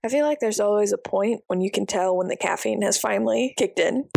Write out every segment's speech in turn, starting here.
I feel like there's always a point when you can tell when the caffeine has finally kicked in.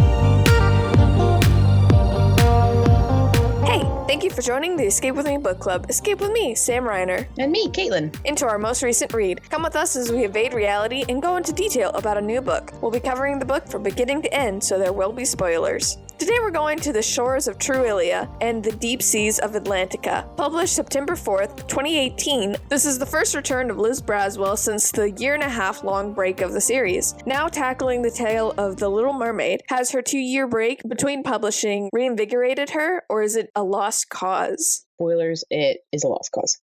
Hey, thank you for joining the Escape With Me Book Club. Escape with me, Sam Reiner. And me, Caitlin. Into our most recent read. Come with us as we evade reality and go into detail about a new book. We'll be covering the book from beginning to end, so there will be spoilers. Today we're going to the shores of Truilia and the deep seas of Atlantica. Published September 4th, 2018, this is the first return of Liz Braswell since the year-and-a-half-long break of the series. Now tackling the tale of The Little Mermaid, has her 2-year break between publishing reinvigorated her, or is it a lost cause? Spoilers, it is a lost cause.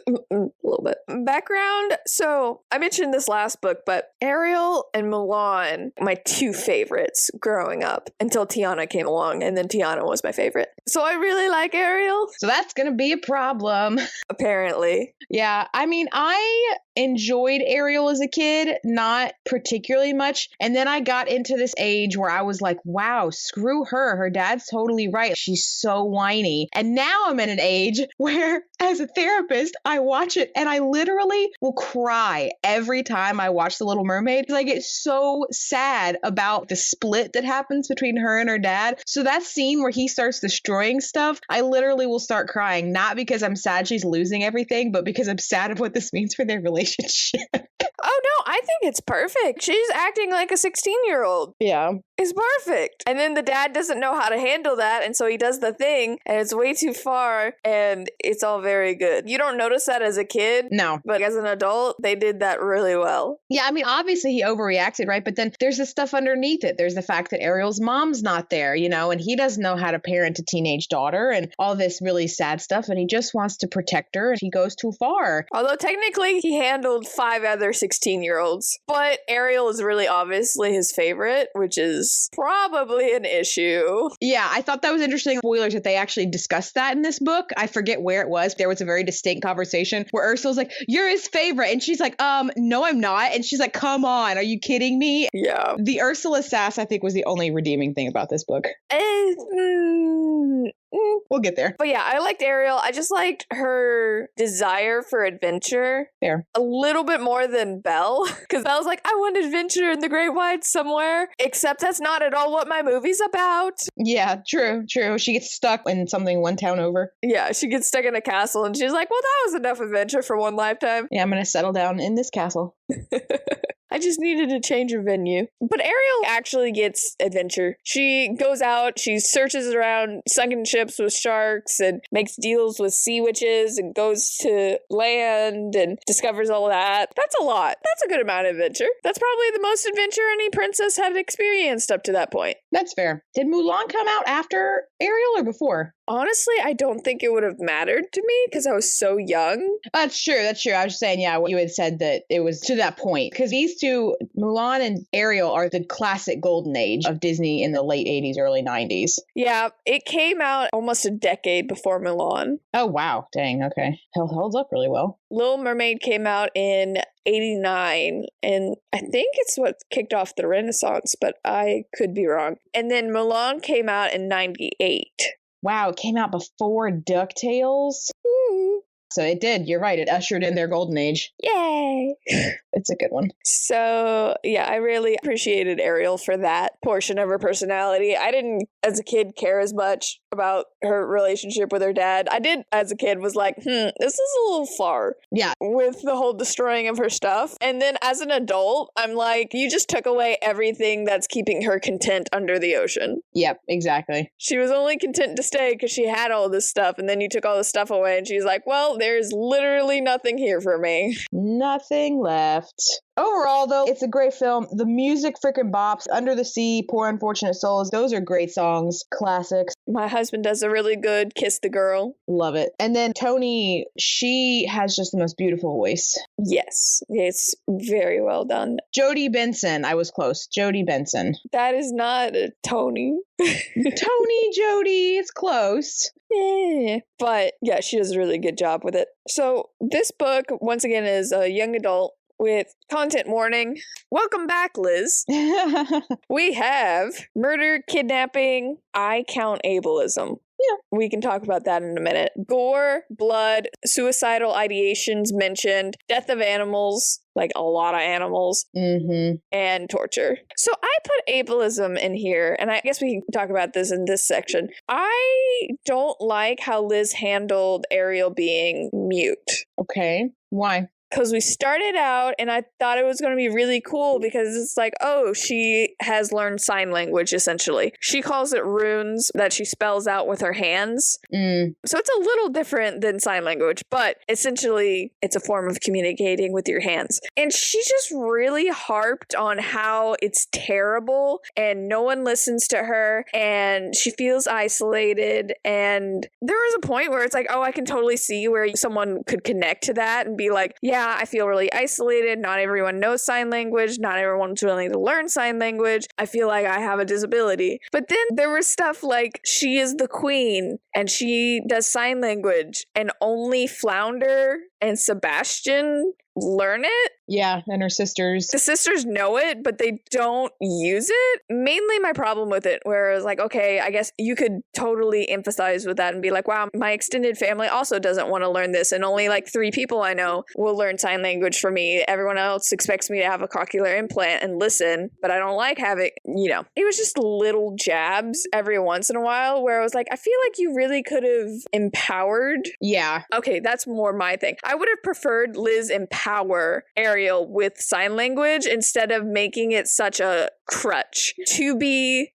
A little bit. Background. So, I mentioned this last book, but Ariel and Mulan, my 2 favorites growing up, until Tiana came along, and then Tiana was my favorite. So I really like Ariel. So that's going to be a problem. Apparently. Yeah, I mean, I enjoyed Ariel as a kid, not particularly much. And then I got into this age where I was like, wow, screw her. Her dad's totally right. She's so whiny. And now I'm in an age where, as a therapist, I watch it and I literally will cry every time I watch The Little Mermaid because I get so sad about the split that happens between her and her dad. So that scene where he starts destroying stuff, I literally will start crying, not because I'm sad she's losing everything, but because I'm sad of what this means for their relationship. Oh no, I think it's perfect. She's acting like a 16-year-old. Yeah. It's perfect. And then the dad doesn't know how to handle that, and so he does the thing, and it's way too far, and it's all very good. You don't notice that as a kid? No. But as an adult, they did that really well. Yeah, I mean, obviously he overreacted, right? But then there's the stuff underneath it. There's the fact that Ariel's mom's not there, you know, and he doesn't know how to parent a teenage daughter and all this really sad stuff, and he just wants to protect her, and he goes too far. Although technically he handled 5 other 16-year-olds. But Ariel is really obviously his favorite, which is probably an issue. Yeah, I thought that was interesting. Spoilers that they actually discussed that in this book. I forget where it was. There was a very distinct conversation where Ursula's like, you're his favorite. And she's like, no, I'm not. And she's like, come on, are you kidding me? Yeah. The Ursula sass, I think, was the only redeeming thing about this book. We'll get there. But yeah, I liked Ariel. I just liked her desire for adventure. Fair. A little bit more than Belle. Because Belle's like, I want adventure in the Great Wide somewhere. Except that's not at all what my movie's about. Yeah, true. She gets stuck in something one town over. Yeah, she gets stuck in a castle and she's like, well, that was enough adventure for one lifetime. Yeah, I'm going to settle down in this castle. I just needed to change her venue. But Ariel actually gets adventure. She goes out, she searches around sunken ships with sharks and makes deals with sea witches and goes to land and discovers all that. That's a lot. That's a good amount of adventure. That's probably the most adventure any princess had experienced up to that point. That's fair. Did Mulan come out after Ariel or before? Honestly, I don't think it would have mattered to me because I was so young. That's true. I was just saying, yeah, what you had said that it was to that point. Because these two, Mulan and Ariel, are the classic golden age of Disney in the late 80s, early 90s. Yeah, it came out almost a decade before Mulan. Oh, wow. Dang, okay. Holds up really well. Little Mermaid came out in 89, and I think it's what kicked off the Renaissance, but I could be wrong. And then Mulan came out in 98. Wow, it came out before DuckTales? So it did. You're right. It ushered in their golden age. Yay! It's a good one. So, yeah, I really appreciated Ariel for that portion of her personality. I didn't, as a kid, care as much about her relationship with her dad. I did, as a kid, was like, this is a little far. Yeah. With the whole destroying of her stuff. And then as an adult, I'm like, you just took away everything that's keeping her content under the ocean. Yep, exactly. She was only content to stay because she had all this stuff, and then you took all this stuff away, and she's like, well, there's literally nothing here for me. Nothing left. Overall, though, it's a great film. The music freaking bops. Under the Sea, Poor Unfortunate Souls. Those are great songs. Classics. My husband does a really good Kiss the Girl. Love it. And then Toni, she has just the most beautiful voice. Yes, it's very well done. Jodie Benson. I was close. Jodie Benson. That is not a Toni. Toni, Jodie. It's close. Yeah. But yeah, she does a really good job with it. So this book, once again, is a young adult with content warning. Welcome back, Liz. We have murder, kidnapping, I count ableism. Yeah. We can talk about that in a minute. Gore, blood, suicidal ideations mentioned, death of animals, like a lot of animals, and torture. So I put ableism in here, and I guess we can talk about this in this section. I don't like how Liz handled Ariel being mute. Okay. Why? Because we started out and I thought it was going to be really cool because it's like, oh, she has learned sign language, essentially. She calls it runes that she spells out with her hands. So it's a little different than sign language, but essentially it's a form of communicating with your hands. And she just really harped on how it's terrible and no one listens to her and she feels isolated. And there was a point where it's like, oh, I can totally see where someone could connect to that and be like, yeah, I feel really isolated. Not everyone knows sign language. Not everyone's willing to learn sign language. I feel like I have a disability. But then there was stuff like she is the queen and she does sign language and only Flounder and Sebastian learn it. Yeah, and her sisters. The sisters know it, but they don't use it. Mainly my problem with it, where it's like, okay, I guess you could totally emphasize with that and be like, wow, my extended family also doesn't want to learn this, and only like 3 people I know will learn sign language for me. Everyone else expects me to have a cochlear implant and listen, but I don't like having, It was just little jabs every once in a while where I was like, I feel like you really could have empowered. Yeah. Okay, that's more my thing. I would have preferred Liz empower Ariel with sign language instead of making it such a crutch to be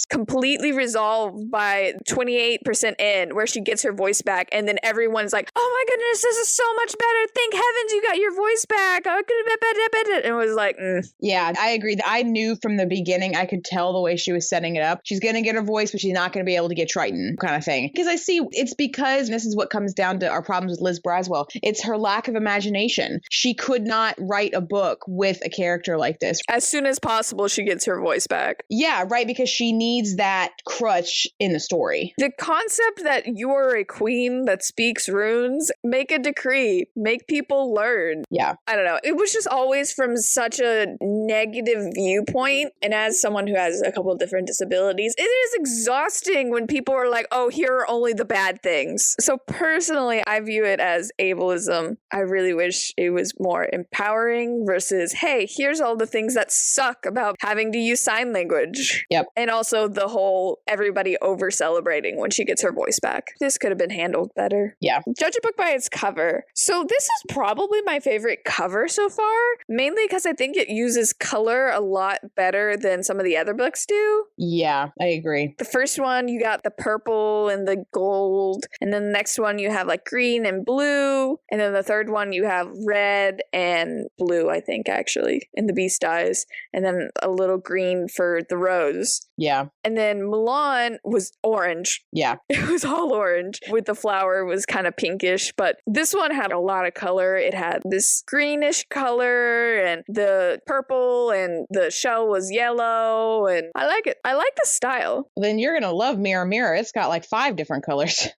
completely resolved by 28% in, where she gets her voice back and then everyone's like, oh my goodness, this is so much better, thank heavens you got your voice back. And it was like Yeah, I agree. I knew from the beginning, I could tell the way she was setting it up, she's gonna get her voice but she's not gonna be able to get Triton kind of thing, because I see it's because this is what comes down to our problems with Liz Braswell. It's her lack of imagination. She could not write a book with a character like this. As soon as possible she gets her voice back. Yeah, right, because she needs that crutch in the story. The concept that you are a queen that speaks runes, make a decree, make people learn. Yeah. I don't know. It was just always from such a negative viewpoint. And as someone who has a couple of different disabilities, it is exhausting when people are like, oh, here are only the bad things. So personally, I view it as ableism. I really wish it was more empowering versus, hey, here's all the things that suck about having to use sign language. Yep. And also the whole everybody over celebrating when she gets her voice back. This could have been handled better. Yeah. Judge a book by its cover. So this is probably my favorite cover so far, mainly because I think it uses color a lot better than some of the other books do. Yeah, I agree. The first one, you got the purple and the gold. And then the next one, you have like green and blue. And then the third one, you have red and blue, I think, actually, in the Beast Eyes. And then a little green for the rose. Yeah. And then Mulan was orange. Yeah. It was all orange with the flower was kind of pinkish, but this one had a lot of color. It had this greenish color and the purple and the shell was yellow and I like it. I like the style. Then you're going to love Mirror Mirror. It's got like 5 different colors.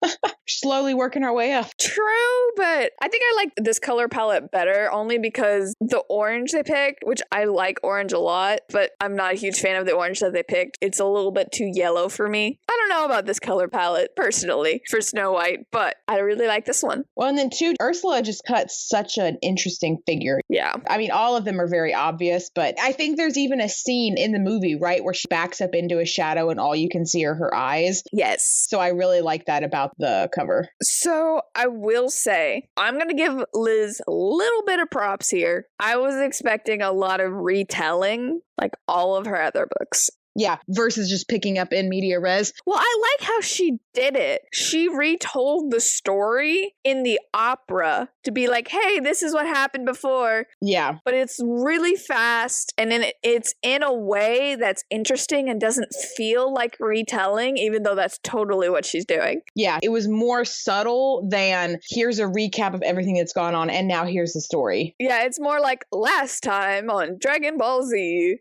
Slowly working our way up. True, but I think I like this color palette better only because the orange they picked, which I like orange a lot, but I'm not a huge fan of the orange that they picked. It's a little bit too yellow for me. I don't know about this color palette personally for Snow White, but I really like this one. Well, and then too, Ursula just cut such an interesting figure. Yeah. I mean, all of them are very obvious, but I think there's even a scene in the movie, right, where she backs up into a shadow and all you can see are her eyes. Yes. So I really like that about the cover. So I will say, I'm going to give Liz a little bit of props here. I was expecting a lot of retelling, like all of her other books. Yeah, versus just picking up in media res. Well, I like how she did it. She retold the story in the opera to be like, hey, this is what happened before. Yeah. But it's really fast and then it's in a way that's interesting and doesn't feel like retelling, even though that's totally what she's doing. Yeah, it was more subtle than here's a recap of everything that's gone on and now here's the story. Yeah, it's more like last time on Dragon Ball Z.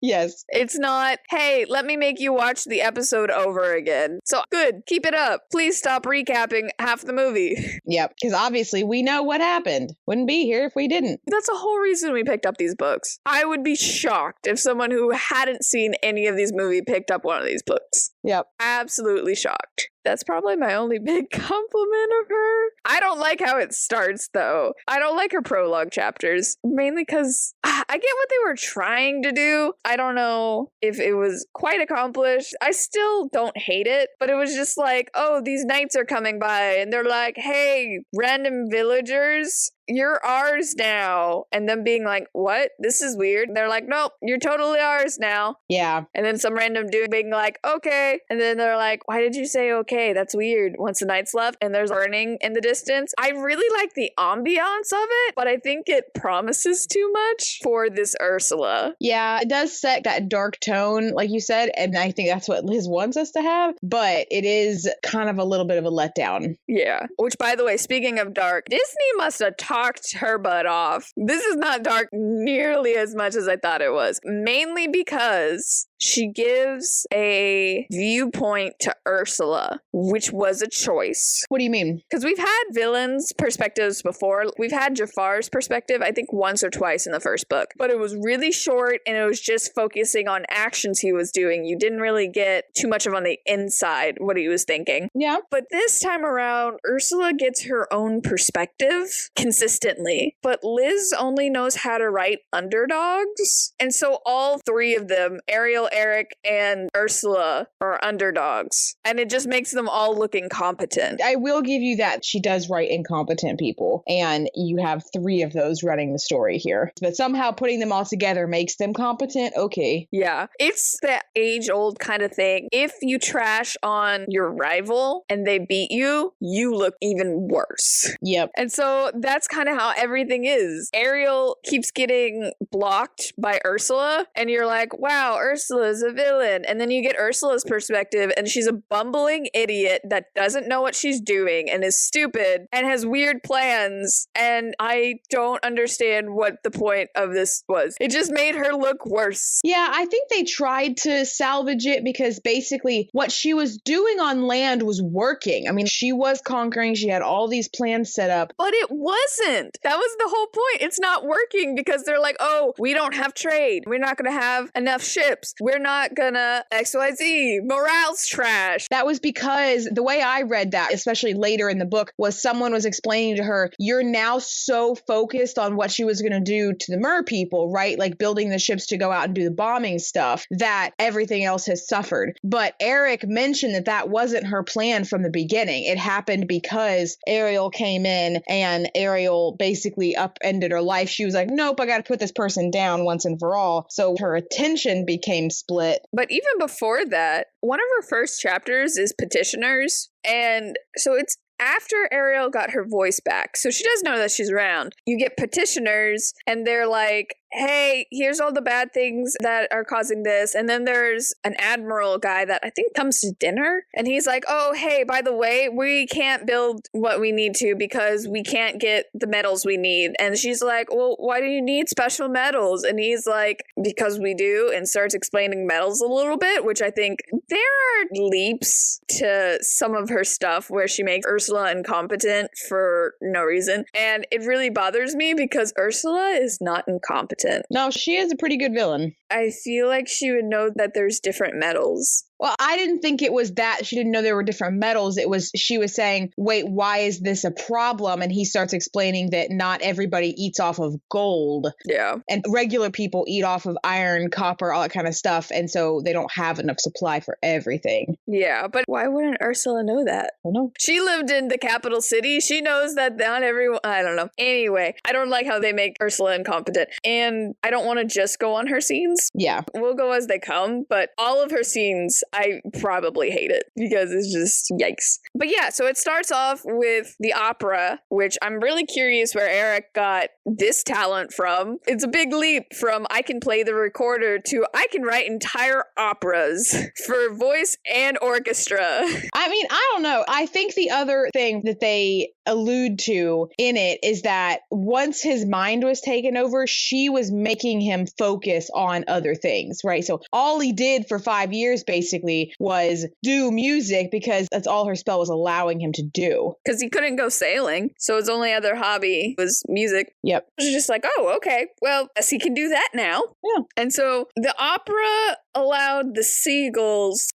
Yes. It's not, hey, let me make you watch the episode over again. So good, keep it up. Please stop recapping half the movie. Yep, because obviously we know what happened. Wouldn't be here if we didn't. That's the whole reason we picked up these books. I would be shocked if someone who hadn't seen any of these movies picked up one of these books. Yep. Absolutely shocked. That's probably my only big compliment of her. I don't like how it starts, though. I don't like her prologue chapters, mainly because I get what they were trying to do. I don't know if it was quite accomplished. I still don't hate it, but it was just like, oh, these knights are coming by, and they're like, hey, random villagers, you're ours now. And them being like, what? This is weird. And they're like, nope, you're totally ours now. Yeah. And then some random dude being like, okay. And then they're like, why did you say okay? That's weird. Once the knights left and there's burning in the distance. I really like the ambiance of it, but I think it promises too much for this Ursula. Yeah, it does set that dark tone, like you said, and I think that's what Liz wants us to have, but it is kind of a little bit of a letdown. Yeah. Which, by the way, speaking of dark, Disney must have talked her butt off. This is not dark nearly as much as I thought it was, mainly because she gives a viewpoint to Ursula, which was a choice. What do you mean? Because we've had villains' perspectives before. We've had Jafar's perspective, I think once or twice in the first book, but it was really short and it was just focusing on actions he was doing. You didn't really get too much of on the inside what he was thinking. Yeah. But this time around, Ursula gets her own perspective consistently, but Liz only knows how to write underdogs. And so all three of them, Ariel, Eric, and Ursula, are underdogs. And it just makes them all look incompetent. I will give you that she does write incompetent people, and you have three of those running the story here. But somehow putting them all together makes them competent. Okay. Yeah. It's that age-old kind of thing. If you trash on your rival and they beat you, you look even worse. Yep. And so that's kind of how everything is. Ariel keeps getting blocked by Ursula, and you're like, wow, Ursula's a villain. And then you get Ursula's perspective, and she's a bumbling idiot that doesn't know what she's doing and is stupid and has weird plans. And I don't understand what the point of this was. It just made her look worse. Yeah, I think they tried to salvage it because basically what she was doing on land was working. I mean, she was conquering. She had all these plans set up. But it wasn't. That was the whole point. It's not working because they're like, oh, we don't have trade. We're not going to have enough ships. We're not going to XYZ. Morale's trash. That was because the way I read that, especially later in the book, was someone was explaining to her, you're now so focused on what she was going to do to the mer people, right? Like building the ships to go out and do the bombing stuff, that everything else has suffered. But Eric mentioned that that wasn't her plan from the beginning. It happened because Ariel came in and Ariel basically upended her life. She was like, nope, I got to put this person down once and for all. So her attention became split. But even before that, one of her first chapters is petitioners. And so it's after Ariel got her voice back. So she does know that she's around. You get petitioners and they're like, hey, here's all the bad things that are causing this. And then there's an admiral guy that I think comes to dinner. And he's like, oh, hey, by the way, we can't build what we need to because we can't get the metals we need. And she's like, well, why do you need special metals? And he's like, because we do, and starts explaining metals a little bit, which I think there are leaps to some of her stuff where she makes Ursula incompetent for no reason. And it really bothers me because Ursula is not incompetent. No, she is a pretty good villain. I feel like she would know that there's different metals. Well, I didn't think it was that she didn't know there were different metals. It was she was saying, wait, why is this a problem? And he starts explaining that not everybody eats off of gold. Yeah. And regular people eat off of iron, copper, all that kind of stuff. And so they don't have enough supply for everything. Yeah, but why wouldn't Ursula know that? I don't know. She lived in the capital city. She knows that not everyone... I don't know. Anyway, I don't like how they make Ursula incompetent. And I don't want to just go on her scenes. Yeah. We'll go as they come, but all of her scenes, I probably hate it because it's just yikes. But yeah, so it starts off with the opera, which I'm really curious where Eric got this talent from. It's a big leap from I can play the recorder to I can write entire operas for voice and orchestra. I mean, I don't know. I think the other thing that they allude to in it is that once his mind was taken over, she was making him focus on other things, right? So all he did for 5 years basically was do music because that's all her spell was allowing him to do. Because he couldn't go sailing, so his only other hobby was music. Yep. It was just like, oh, okay, well, guess he can do that now. Yeah. And so the opera allowed the seagulls,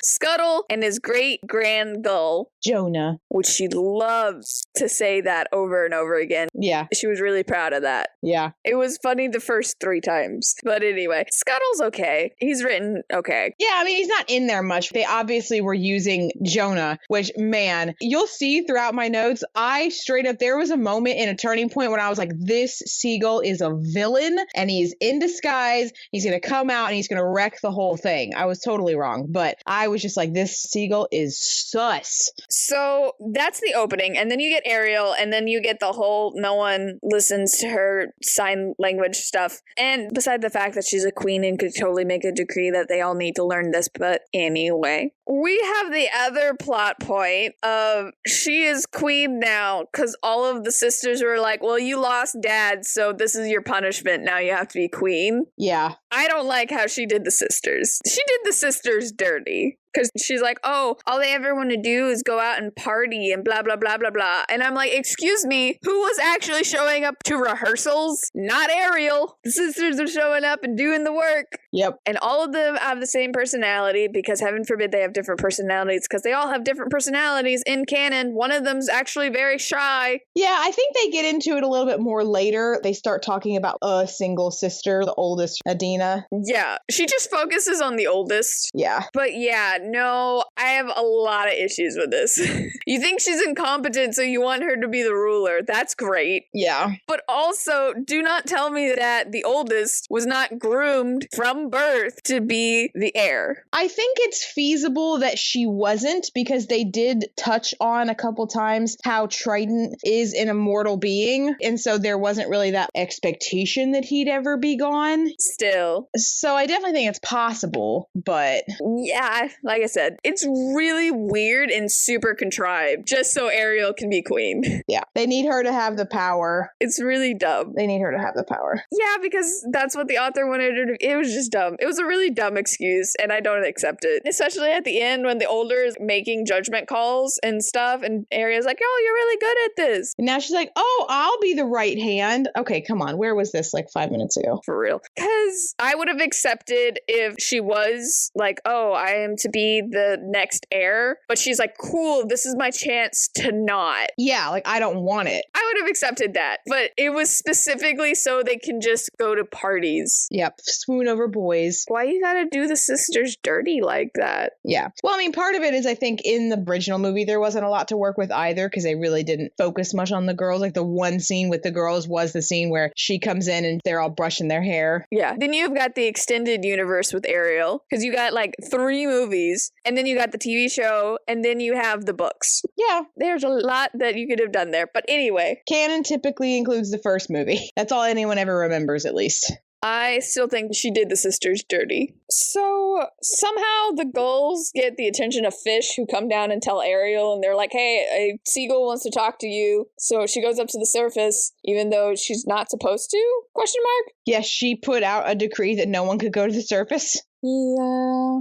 scuttle and his great grand gull, Jonah. which she loves to say that over and over again. Yeah. She was really proud of that. Yeah. It was funny the first 3 times. But anyway, Scuttle's okay. He's written okay. Yeah, I mean, he's not in there much. They obviously were using Jonah, which, man, you'll see throughout my notes, there was a moment in a turning point when I was like, this seagull is a villain and he's in disguise. He's going to come out and he's going to wreck the whole thing. I was totally wrong, but I was just like, this seagull is sus. So that's the opening. And then you get Ariel, and then you get the whole no one listens to her sign language stuff. And beside the fact that she's a queen and could totally make a decree that they all need to learn this, but anyway. We have the other plot point of she is queen now because all of the sisters were like, well, you lost dad, so this is your punishment. Now you have to be queen. Yeah. I don't like how she did the sisters. She did the sisters dirty. Because she's like, oh, all they ever want to do is go out and party and blah, blah, blah, blah, blah. And I'm like, excuse me, who was actually showing up to rehearsals? Not Ariel. The sisters are showing up and doing the work. Yep. And all of them have the same personality because heaven forbid they have different personalities because they all have different personalities in canon. One of them's actually very shy. Yeah, I think they get into it a little bit more later. They start talking about a single sister, the oldest, Adina. Yeah, she just focuses on the oldest. Yeah. But yeah, no, I have a lot of issues with this. You think she's incompetent, so you want her to be the ruler. That's great. Yeah. But also, do not tell me that the oldest was not groomed from birth to be the heir. I think it's feasible that she wasn't because they did touch on a couple times how Triton is an immortal being. And so there wasn't really that expectation that he'd ever be gone. Still. So I definitely think it's possible, but... Yeah, like I said, it's really weird and super contrived just so Ariel can be queen. Yeah, they need her to have the power. It's really dumb. They need her to have the power. Yeah, because that's what the author wanted her to do. It was just dumb. It was a really dumb excuse, and I don't accept it. Especially at the end when the older is making judgment calls and stuff, and Ariel's like, oh, you're really good at this. And now she's like, oh, I'll be the right hand. Okay, come on. Where was this like 5 minutes ago? For real. Because I would have accepted if she was like, oh, I am to be the next heir. But she's like, cool, this is my chance to not. Yeah, like I don't want it. I would have accepted that. But it was specifically so they can just go to parties. Yep, swoon over boys. Why you gotta do the sisters dirty like that? Yeah. Well, I mean, part of it is I think in the original movie there wasn't a lot to work with either because they really didn't focus much on the girls. Like the one scene with the girls was the scene where she comes in and they're all brushing their hair. Yeah. Then you've got the extended universe with Ariel because you got like 3 movies and then you got the TV show and then you have the books. Yeah. There's a lot that you could have done there. But anyway. Canon typically includes the first movie. That's all anyone ever remembers, at least. I still think she did the sisters dirty. So somehow the gulls get the attention of fish who come down and tell Ariel, and they're like, hey, a seagull wants to talk to you. So she goes up to the surface, even though she's not supposed to? Question mark? Yes, she put out a decree that no one could go to the surface. Yeah.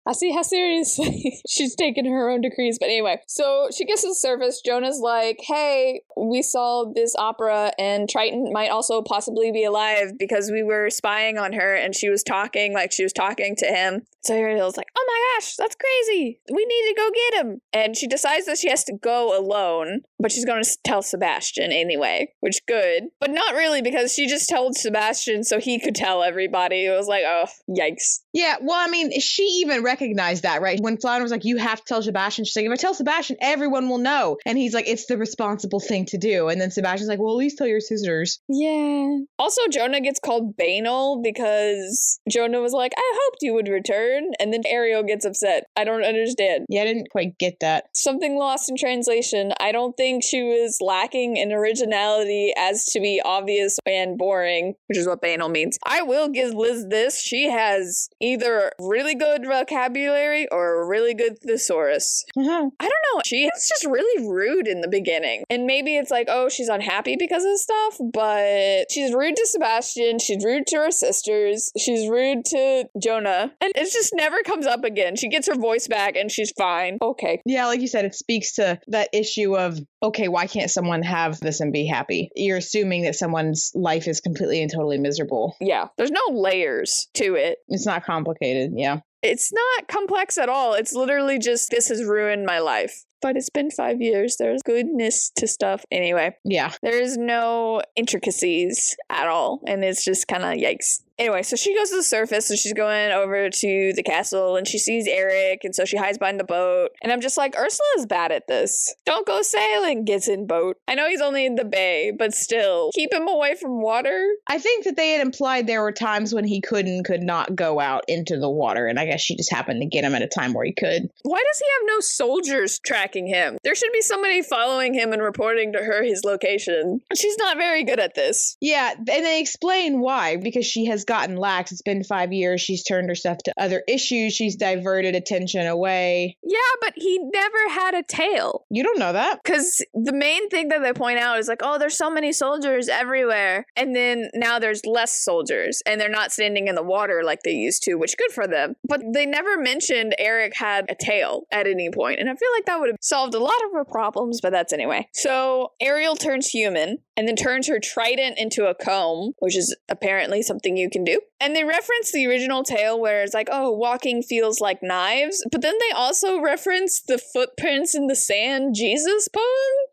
I see how seriously she's taking her own decrees. But anyway, so she gets to the surface. Jonah's like, hey, we saw this opera and Triton might also possibly be alive because we were spying on her and she was talking like she was talking to him. So Ariel's like, oh my gosh, that's crazy. We need to go get him. And she decides that she has to go alone, but she's going to tell Sebastian anyway, which is good. But not really because she just told Sebastian so he could tell everybody. It was like, oh, yikes. Yeah, well, I mean, she even recognized that, right? When Flounder was like, you have to tell Sebastian, she's like, if I tell Sebastian, everyone will know. And he's like, it's the responsible thing to do. And then Sebastian's like, well, at least tell your sisters. Yeah. Also, Jonah gets called banal because Jonah was like, I hoped you would return. And then Ariel gets upset. I don't understand. Yeah, I didn't quite get that. Something lost in translation. I don't think she was lacking in originality as to be obvious and boring, which is what banal means. I will give Liz this. She has either really good vocabulary vocabulary or a really good thesaurus. Uh-huh. I don't know. She is just really rude in the beginning. And maybe it's like, oh, she's unhappy because of stuff, but she's rude to Sebastian. She's rude to her sisters. She's rude to Jonah. And it just never comes up again. She gets her voice back and she's fine. Okay. Yeah, like you said, it speaks to that issue of, okay, why can't someone have this and be happy? You're assuming that someone's life is completely and totally miserable. Yeah. There's no layers to it. It's not complicated. Yeah. It's not complex at all. It's literally just, this has ruined my life. But it's been 5 years. There's goodness to stuff. Anyway. Yeah. There's no intricacies at all. And it's just kind of yikes. Anyway, so she goes to the surface, so she's going over to the castle, and she sees Eric, and so she hides behind the boat. And I'm just like, Ursula's bad at this. Don't go sailing, gets in boat. I know he's only in the bay, but still, keep him away from water. I think that they had implied there were times when he could not go out into the water, and I guess she just happened to get him at a time where he could. Why does he have no soldiers tracking him? There should be somebody following him and reporting to her his location. She's not very good at this. Yeah, and they explain why, because she has gotten lax. It's been 5 years. She's turned herself to other issues. She's diverted attention away. Yeah, but he never had a tail. You don't know that. Because the main thing that they point out is like, oh, there's so many soldiers everywhere. And then now there's less soldiers. And they're not standing in the water like they used to, which good for them. But they never mentioned Eric had a tail at any point. And I feel like that would have solved a lot of her problems, but that's anyway. So Ariel turns human and then turns her trident into a comb, which is apparently something you can do. And they reference the original tale where it's like, oh, walking feels like knives. But then they also reference the footprints in the sand Jesus poem.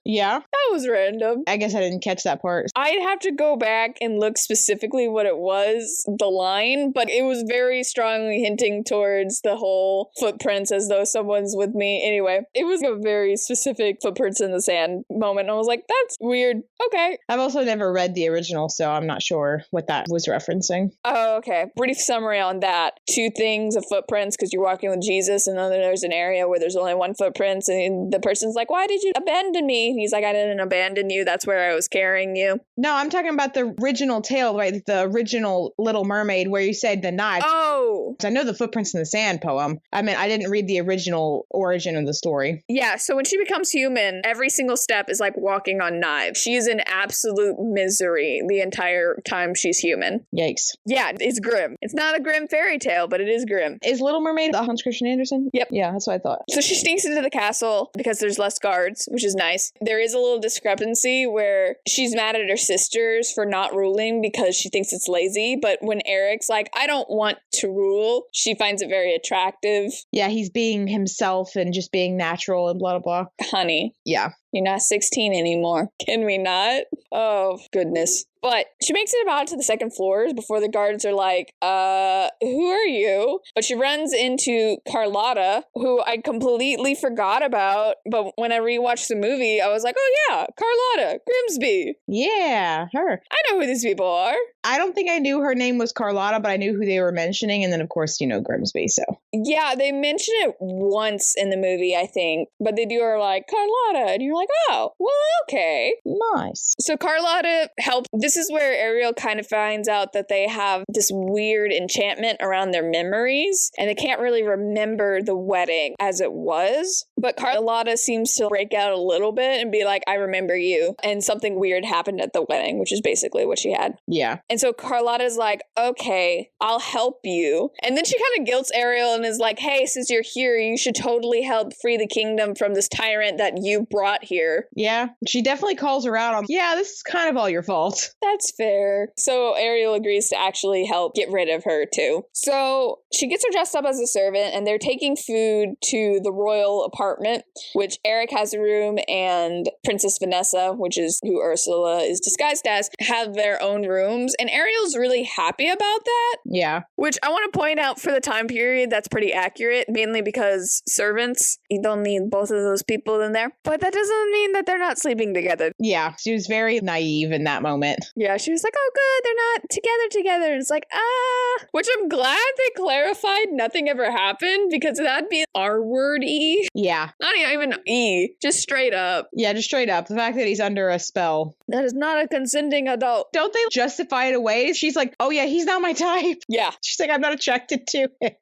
Yeah. That was random. I guess I didn't catch that part. I'd have to go back and look specifically what it was, the line, but it was very strongly hinting towards the whole footprints as though someone's with me. Anyway, it was a very specific footprints in the sand moment. I was like, that's weird. Okay. I've also never read the original, so I'm not sure what that was referencing. Oh, okay. Brief summary on that. Two things of footprints because you're walking with Jesus, and then there's an area where there's only one footprint, and the person's like, why did you abandon me? And he's like, I didn't abandon you. That's where I was carrying you. No, I'm talking about the original tale, right? The original Little Mermaid where you said the knife. Oh. I know the footprints in the sand poem. I mean, I didn't read the original origin of the story. Yeah, so when she becomes human, every single step is like walking on knives. She is in absolute misery the entire time she's human. Yikes. Yeah, it's grim. It's not a grim fairy tale, but it is grim. Is Little Mermaid the Hans Christian Andersen? Yep. Yeah, that's what I thought. So she sneaks into the castle because there's less guards, which is nice. There is a little discrepancy where she's mad at her sisters for not ruling because she thinks it's lazy, but when Eric's like, I don't want to rule, she finds it very attractive. Yeah, he's being himself and just being natural and blah, blah, blah. Honey. Yeah. You're not 16 anymore. Can we not? Oh, goodness. But she makes it about to the second floors before the guards are like, who are you? But she runs into Carlotta, who I completely forgot about. But when I rewatched the movie, I was like, oh yeah, Carlotta, Grimsby. Yeah, her. I know who these people are. I don't think I knew her name was Carlotta, but I knew who they were mentioning. And then, of course, Grimsby, so. Yeah, they mention it once in the movie, I think. But they do are like, Carlotta. And you're like, oh, well, okay. Nice. So Carlotta helps. This is where Ariel kind of finds out that they have this weird enchantment around their memories. And they can't really remember the wedding as it was. But Carlotta seems to break out a little bit and be like, I remember you. And something weird happened at the wedding, which is basically what she had. Yeah. And so Carlotta's like, okay, I'll help you. And then she kind of guilts Ariel and is like, hey, since you're here, you should totally help free the kingdom from this tyrant that you brought here. Yeah. She definitely calls her out on, yeah, this is kind of all your fault. That's fair. So Ariel agrees to actually help get rid of her too. So she gets her dressed up as a servant and they're taking food to the royal apartment, which Eric has a room and Princess Vanessa, which is who Ursula is disguised as, have their own rooms. And Ariel's really happy about that. Yeah. Which I want to point out for the time period, that's pretty accurate, mainly because servants, you don't need both of those people in there. But that doesn't mean that they're not sleeping together. Yeah. She was very naive in that moment. Yeah, she was like, oh, good, they're not together. And it's like, which I'm glad they clarified nothing ever happened because that'd be R-word-y. Yeah. Not even E, just straight up. Yeah, just straight up. The fact that he's under a spell. That is not a consenting adult. Don't they justify it away? She's like, oh yeah, he's not my type. Yeah. She's like, I'm not attracted to him.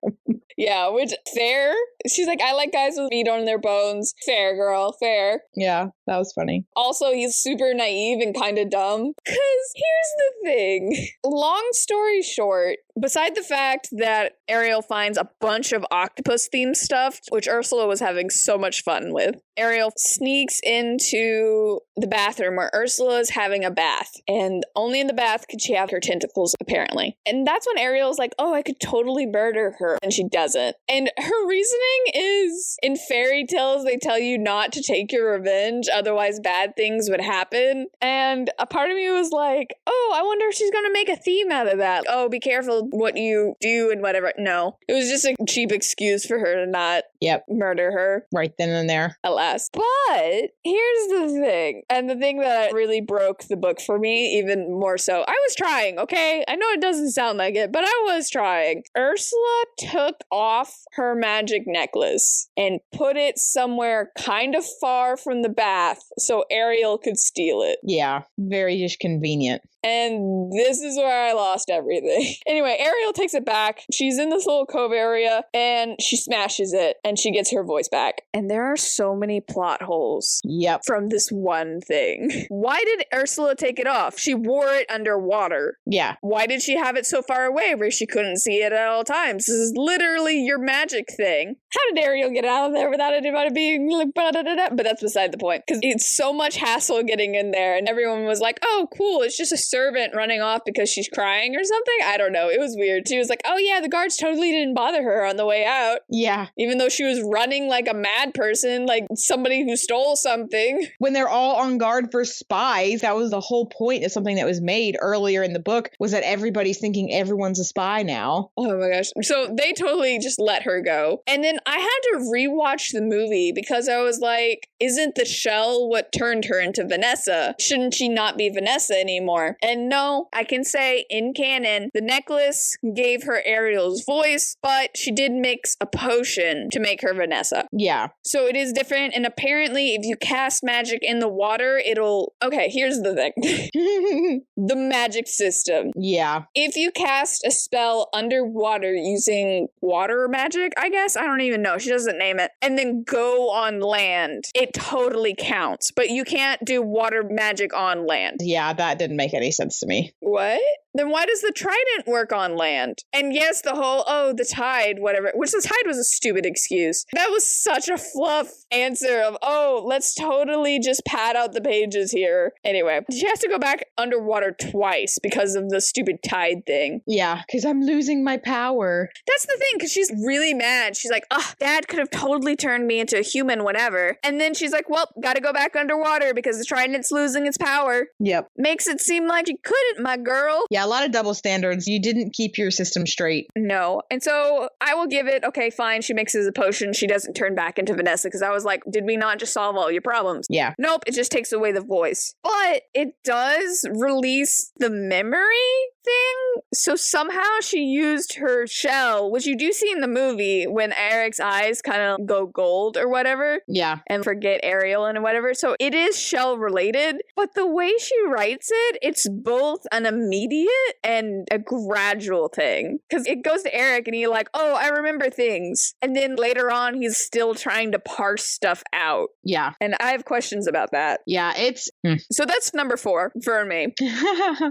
Yeah, which, fair. She's like, I like guys with meat on their bones. Fair, girl, fair. Yeah, that was funny. Also, he's super naive and kind of dumb. Because here's the thing. Long story short, beside the fact that Ariel finds a bunch of octopus-themed stuff, which Ursula was having so much fun with, Ariel sneaks into the bathroom where Ursula is having a bath. And only in the bath could she have her tentacles, apparently. And that's when Ariel's like, oh, I could totally murder her. And she doesn't. And her reasoning is, in fairy tales, they tell you not to take your revenge, otherwise bad things would happen. And a part of me was like, oh, I wonder if she's going to make a theme out of that. Oh, be careful what you do and whatever. No, it was just a cheap excuse for her to not murder her. Right then and there. Alas. But here's the thing, and the thing that really broke the book for me even more so. I was trying, okay? I know it doesn't sound like it, but I was trying. Ursula took off her magic necklace and put it somewhere kind of far from the bath so Ariel could steal it. Yeah, very just convenient. And this is where I lost everything. Anyway, Ariel takes it back. She's in this little cove area and she smashes it and she gets her voice back. And there are so many plot holes from this one thing. Why did Ursula take it off? She wore it underwater. Yeah. Why did she have it so far away where she couldn't see it at all times? This is literally your magic thing. How did Ariel get out of there without anybody being like, but that's beside the point. Because it's so much hassle getting in there and everyone was like, oh, cool, it's just a servant running off because she's crying or something. I don't know. It was weird. She was like, oh yeah, the guards totally didn't bother her on the way out. Yeah. Even though she was running like a mad person, like somebody who stole something. When they're all on guard for spies, that was the whole point of something that was made earlier in the book, was that everybody's thinking everyone's a spy now. Oh my gosh. So they totally just let her go. And then I had to rewatch the movie because I was like, isn't the shell what turned her into Vanessa? Shouldn't she not be Vanessa anymore? And no, I can say in canon, the necklace gave her Ariel's voice, but she did mix a potion to make her Vanessa. Yeah. So it is different. And apparently, if you cast magic in the water, it'll... Okay, here's the thing. The magic system. Yeah. If you cast a spell underwater using water magic, I guess, I don't even know. She doesn't name it. And then go on land, it totally counts. But you can't do water magic on land. Yeah, that didn't make any sense to me. What? Then why does the trident work on land? And yes, the whole, the tide, whatever, which the tide was a stupid excuse. That was such a fluff answer of, let's totally just pad out the pages here. Anyway, she has to go back underwater twice because of the stupid tide thing. Yeah, because I'm losing my power. That's the thing, because she's really mad. She's like, Dad could have totally turned me into a human, whatever. And then she's like, well, gotta go back underwater because the trident's losing its power. Yep. Makes it seem like you couldn't, my girl. Yeah, a lot of double standards. You didn't keep your system straight. No. And so I will give it, okay, fine, she mixes a potion, she doesn't turn back into Vanessa, because I was like, did we not just solve all your problems? Yeah. Nope, it just takes away the voice. But it does release the memory thing. So somehow she used her shell, which you do see in the movie when Eric's eyes kind of go gold or whatever. Yeah. And forget Ariel and whatever. So it is shell related, but the way she writes it, it's both an immediate and a gradual thing. Because it goes to Eric and he's like, I remember things. And then later on, he's still trying to parse stuff out. Yeah. And I have questions about that. Yeah, it's... So that's number 4 for me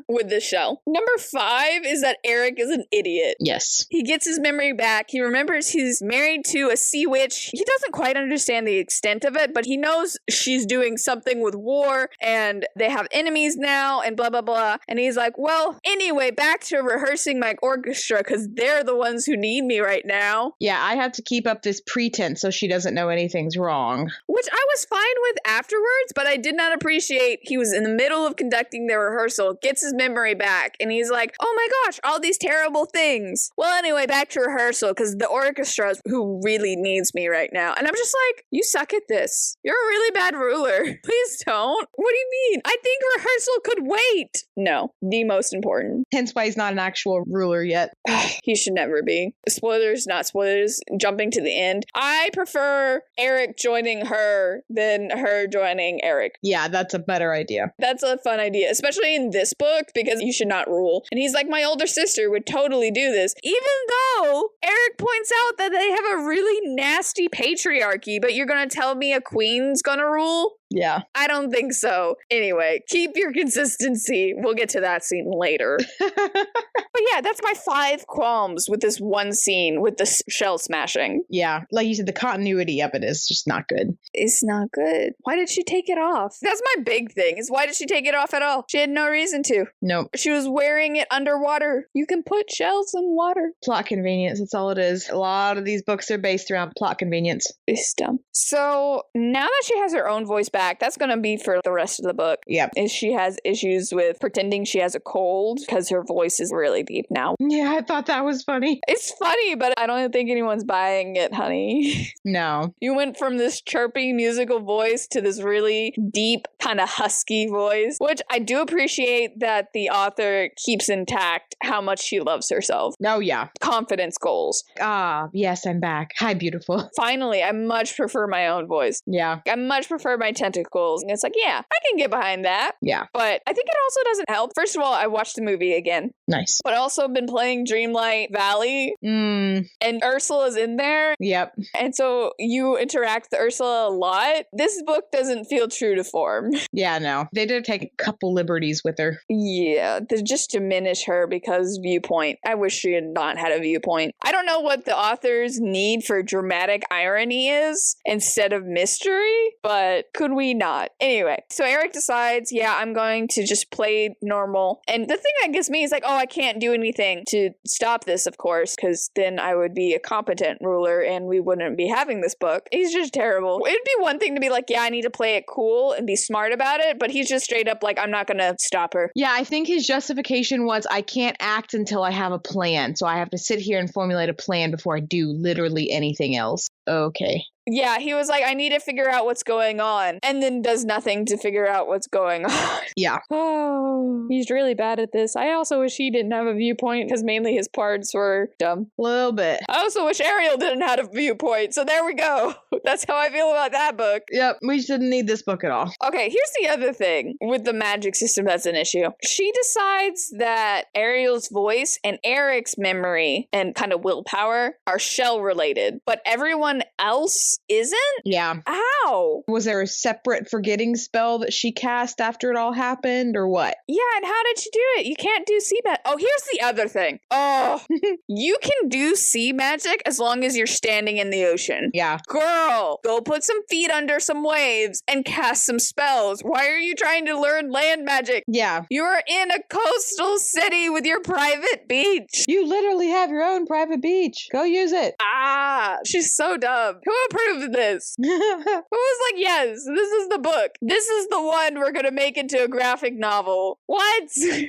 with this shell. Number 5 is that Eric is an idiot. Yes. He gets his memory back. He remembers he's married to a sea witch. He doesn't quite understand the extent of it, but he knows she's doing something with war and they have enemies now and blah, blah, blah. And he's like, well, anyway, back to rehearsing my orchestra because they're the ones who need me right now. Yeah, I have to keep up this pretense so she doesn't know anything's wrong. Which I was fine with afterwards, but I did not appreciate he was in the middle of conducting the rehearsal, gets his memory back, and he's like, oh my gosh, all these terrible things. Well, anyway, back to rehearsal because the orchestra is who really needs me right now. And I'm just like, you suck at this. You're a really bad ruler. Please don't. What do you mean? I think rehearsal could wait. No, the most important. Hence why he's not an actual ruler yet. He should never be. Spoilers, not spoilers, jumping to the end. I prefer Eric joining her than her joining Eric. Yeah, that's a better idea. That's a fun idea, especially in this book, because you should not rule. And he's like, my older sister would totally do this. Even though Eric points out that they have a really nasty patriarchy, but you're going to tell me a queen's going to rule? Yeah. I don't think so. Anyway, keep your consistency. We'll get to that scene later. But yeah, that's my 5 qualms with this one scene with the shell smashing. Yeah. Like you said, the continuity of it is just not good. It's not good. Why did she take it off? That's my big thing, is why did she take it off at all? She had no reason to. Nope. She was wearing it underwater. You can put shells in water. Plot convenience. That's all it is. A lot of these books are based around plot convenience. It's dumb. So now that she has her own voice back, that's going to be for the rest of the book. Yep. Is she has issues with pretending she has a cold because her voice is really deep now. Yeah, I thought that was funny. It's funny, but I don't think anyone's buying it, honey. No. You went from this chirpy musical voice to this really deep, kind of husky voice, which I do appreciate that the author keeps intact how much she loves herself. Oh, yeah. Confidence goals. Ah, yes, I'm back. Hi, beautiful. Finally, I much prefer my own voice. Yeah. I much prefer my tentacles. And it's like, yeah, I can get behind that. Yeah. But I think it also doesn't help. First of all, I watched the movie again. Nice. But I also been playing Dreamlight Valley. Mm. And Ursula's in there. Yep. And so you interact with Ursula a lot. This book doesn't feel true to form. Yeah, no. They did take a couple liberties with her. Yeah, to just diminish her because viewpoint. I wish she had not had a viewpoint. I don't know what the author's need for dramatic irony is instead of mystery, but could we not? Anyway, so Eric decides, yeah, I'm going to just play normal. And the thing that gets me is like, oh, I can't do anything to stop this, of course, because then I would be a competent ruler and we wouldn't be having this book. He's just terrible. It'd be one thing to be like, yeah, I need to play it cool and be smart about it, but he's just straight up like, I'm not going to stop her. Yeah, I think his justification was, I can't act until I have a plan, so I have to sit here and formulate a plan before I do literally anything else. Okay. Yeah, he was like, I need to figure out what's going on, and then does nothing to figure out what's going on. Yeah. Oh, he's really bad at this. I also wish he didn't have a viewpoint, because mainly his parts were dumb. A little bit. I also wish Ariel didn't have a viewpoint, so there we go. That's how I feel about that book. Yep, we didn't need this book at all. Okay, here's the other thing with the magic system that's an issue. She decides that Ariel's voice and Eric's memory and kind of willpower are shell related, but everyone else isn't? Yeah. How? Was there a separate forgetting spell that she cast after it all happened, or what? Yeah, and how did she do it? You can't do sea magic. Oh, here's the other thing. Oh, you can do sea magic as long as you're standing in the ocean. Yeah. Girl, go put some feet under some waves and cast some spells. Why are you trying to learn land magic? Yeah. You're in a coastal city with your private beach. You literally have your own private beach. Go use it. Ah, she's so dumb. Who approved this? Who was like, yes, this is the book. This is the one we're going to make into a graphic novel. What?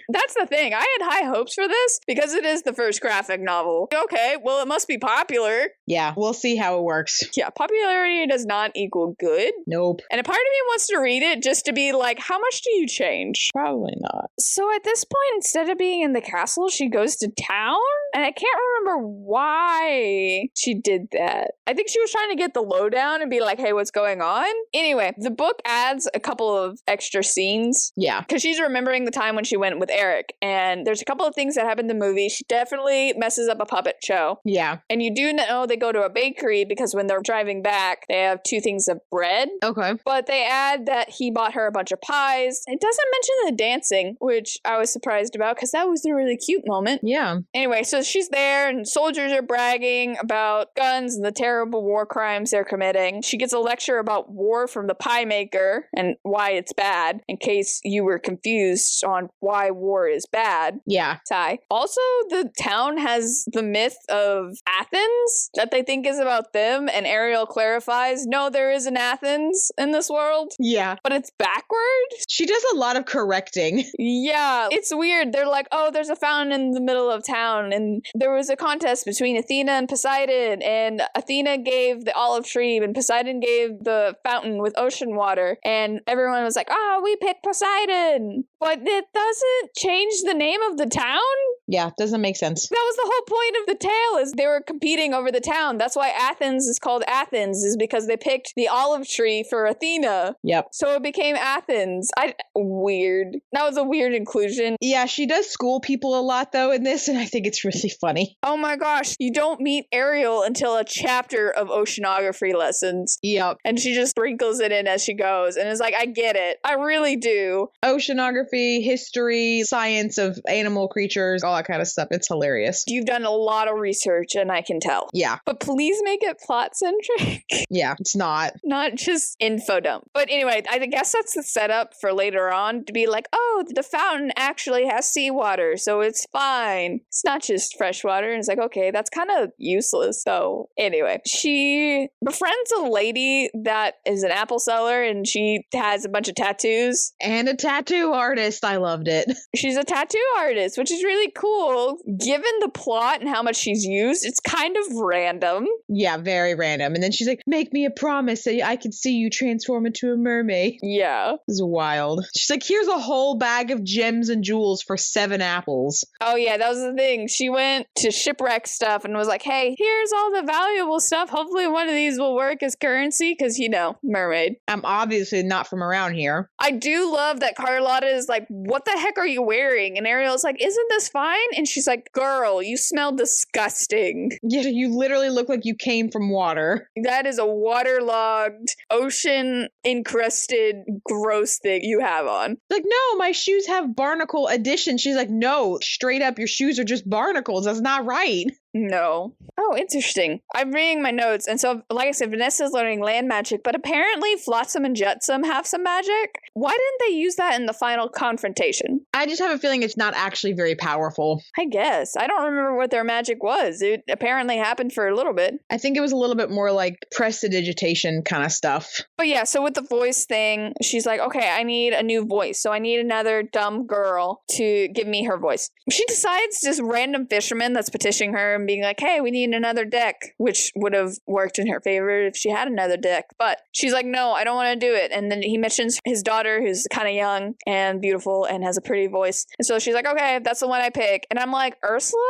That's the thing. I had high hopes for this because it is the first graphic novel. Okay, well, it must be popular. Yeah, we'll see how it works. Yeah, popularity does not equal good. Nope. And a part of me wants to read it just to be like, how much do you change? Probably not. So at this point, instead of being in the castle, she goes to town? And I can't remember why she did that. I think she was trying to get the lowdown and be like, hey, what's going on? Anyway, the book adds a couple of extra scenes. Yeah. Because she's remembering the time when she went with Eric. And there's a couple of things that happen in the movie. She definitely messes up a puppet show. Yeah. And you do know they go to a bakery because when they're driving back, they have 2 things of bread. Okay. But they add that he bought her a bunch of pies. It doesn't mention the dancing, which I was surprised about because that was a really cute moment. Yeah. Anyway, so she's there and soldiers are bragging about guns and the terrible war crimes they're committing. She gets a lecture about war from the pie maker and why it's bad, in case you were confused on why war is bad. Yeah. Ty. Also, the town has the myth of Athens that they think is about them, and Ariel clarifies, no, there is an Athens in this world. Yeah. But it's backward? She does a lot of correcting. Yeah, it's weird. They're like, oh, there's a fountain in the middle of town, and there was a contest between Athena and Poseidon, and Athena gave the olive tree, and Poseidon gave the fountain with ocean water, and everyone was like, oh, we picked Poseidon. But it doesn't change the name of the town? Yeah, doesn't make sense. That was the whole point of the tale, is they were competing over the town. That's why Athens is called Athens, is because they picked the olive tree for Athena. Yep. So it became Athens. Weird. That was a weird inclusion. Yeah, she does school people a lot, though, in this, and I think it's really funny. Oh my gosh, you don't meet Ariel until a chapter of oceanography lessons. Yep. And she just sprinkles it in as she goes. And it's like, I get it. I really do. Oceanography, history, science of animal creatures, all that kind of stuff. It's hilarious. You've done a lot of research, and I can tell. Yeah. But please make it plot-centric. Yeah, it's not. Not just info dump. But anyway, I guess that's the setup for later on to be like, oh, the fountain actually has seawater, so it's fine. It's not just fresh water. And it's like, okay, that's kind of useless. So anyway, she befriends a lady that is an apple seller, and she has a bunch of tattoos. And a tattoo artist. I loved it. She's a tattoo artist, which is really cool. Given the plot and how much she's used, it's kind of random. Yeah, very random. And then she's like, make me a promise that I can see you transform into a mermaid. Yeah. This is wild. She's like, here's a whole bag of gems and jewels for 7 apples. Oh yeah, that was the thing. She went to shipwreck stuff and was like, hey, here's all the valuable stuff. Hopefully one of these will work as currency because, mermaid. I'm obviously not from around here. I do love that Carlotta is like, what the heck are you wearing? And Ariel's like, isn't this fine? And she's like, girl, you smell disgusting. Yeah, you literally look like you came from water. That is a waterlogged, ocean encrusted, gross thing you have on. Like, no, my shoes have barnacle addition. She's like, no, straight up, your shoes are just barnacles. That's not right. No. Oh, interesting. I'm reading my notes. And so, like I said, Vanessa's learning land magic, but apparently Flotsam and Jetsam have some magic. Why didn't they use that in the final confrontation? I just have a feeling it's not actually very powerful. I guess. I don't remember what their magic was. It apparently happened for a little bit. I think it was a little bit more like prestidigitation kind of stuff. But yeah, so with the voice thing, she's like, okay, I need a new voice. So I need another dumb girl to give me her voice. She decides this random fisherman that's petitioning her and being like, hey, we need another deck, which would have worked in her favor if she had another deck. But she's like, no, I don't want to do it. And then he mentions his daughter, who's kind of young and beautiful and has a pretty voice. And so she's like, okay, that's the one I pick. And I'm like, Ursula?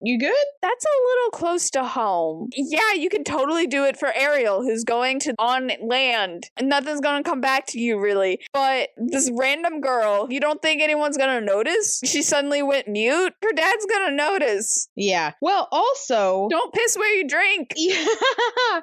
You good? That's a little close to home. Yeah, you could totally do it for Ariel, who's going to on land, and nothing's gonna come back to you, really. But this random girl, you don't think anyone's gonna notice? She suddenly went mute? Her dad's gonna notice. Yeah. Well, also... Don't piss where you drink. Yeah.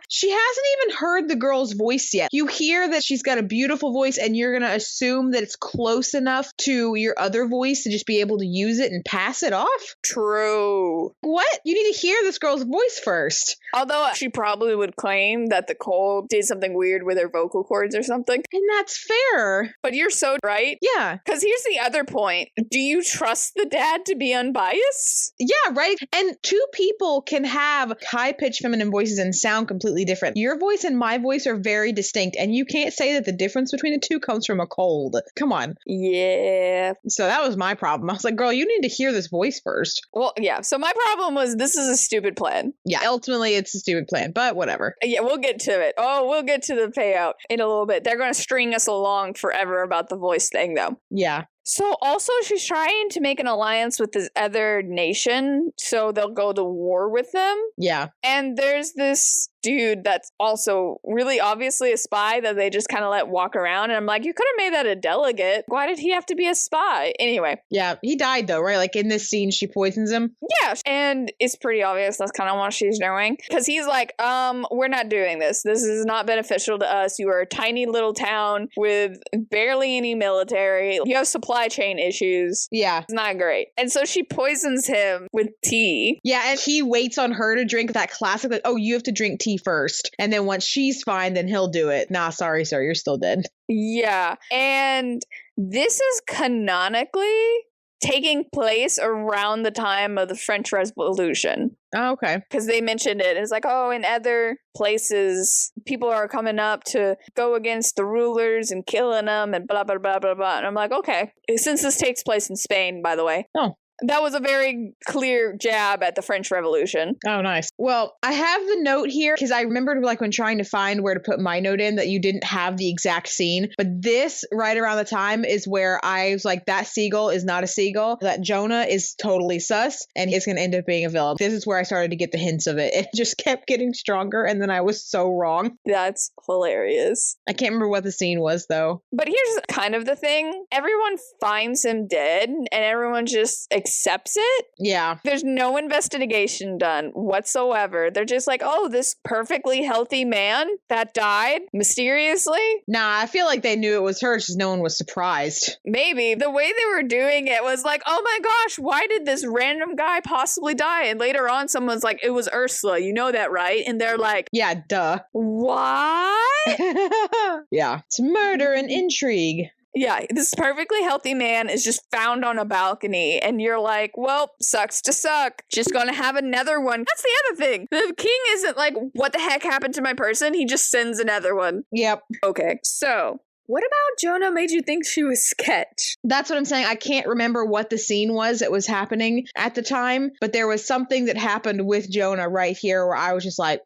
She hasn't even heard the girl's voice yet. You hear that she's got a beautiful voice, and you're gonna assume that it's close enough to your other voice to just be able to use it and pass it off? True. What? You need to hear this girl's voice first. Although she probably would claim that the Cole did something weird with her vocal cords or something. And that's fair. But you're so right. Yeah. Because here's the other point. Do you trust the dad to be unbiased? Yeah, right? And 2 people can have high-pitched feminine voices and sound completely different. Your voice and my voice are very distinct, and you can't say that the difference between the 2 comes from a cold. Come on. Yeah. So that was my problem. I was like, girl, you need to hear this voice first. Well, yeah. So my problem was this is a stupid plan. Yeah, ultimately it's a stupid plan, but whatever. Yeah, we'll get to it. Oh, we'll get to the payout in a little bit. They're going to string us along forever about the voice thing, though. Yeah. So also she's trying to make an alliance with this other nation so they'll go to war with them. Yeah. And there's this dude that's also really obviously a spy that they just kind of let walk around. And I'm like, you could have made that a delegate. Why did he have to be a spy? Anyway. Yeah, he died though, right? Like in this scene, she poisons him. Yeah. And it's pretty obvious that's kind of what she's doing. Because he's like, we're not doing this. This is not beneficial to us. You are a tiny little town with barely any military. You have supply chain issues. Yeah. It's not great. And so she poisons him with tea. Yeah, and he waits on her to drink that classic, like, oh, you have to drink tea first. And then once she's fine, then he'll do it. Nah, sorry, sir, you're still dead. Yeah. And this is canonically taking place around the time of the French Revolution. Oh, okay. Because they mentioned it. It's like, oh, in other places, people are coming up to go against the rulers and killing them and blah, blah, blah, blah, blah. And I'm like, okay. Since this takes place in Spain, by the way. Oh. That was a very clear jab at the French Revolution. Oh, nice. Well, I have the note here because I remembered like when trying to find where to put my note in that you didn't have the exact scene. But this right around the time is where I was like, that seagull is not a seagull. That Jonah is totally sus and he's going to end up being a villain. This is where I started to get the hints of it. It just kept getting stronger and then I was so wrong. That's hilarious. I can't remember what the scene was though. But here's kind of the thing. Everyone finds him dead and everyone just accepts it. Yeah. There's no investigation done whatsoever. They're just like, oh, this perfectly healthy man that died mysteriously. Nah, I feel like they knew it was her, just no one was surprised. Maybe. The way they were doing it was like, oh my gosh, why did this random guy possibly die? And later on, someone's like, it was Ursula. You know that, right? And they're like, yeah, duh. What? Yeah. It's murder and intrigue. Yeah, this perfectly healthy man is just found on a balcony, and you're like, well, sucks to suck. Just gonna have another one. That's the other thing. The king isn't like, what the heck happened to my person? He just sends another one. Yep. Okay, so what about Jonah made you think she was Sketch? That's what I'm saying. I can't remember what the scene was that was happening at the time, but there was something that happened with Jonah right here where I was just like,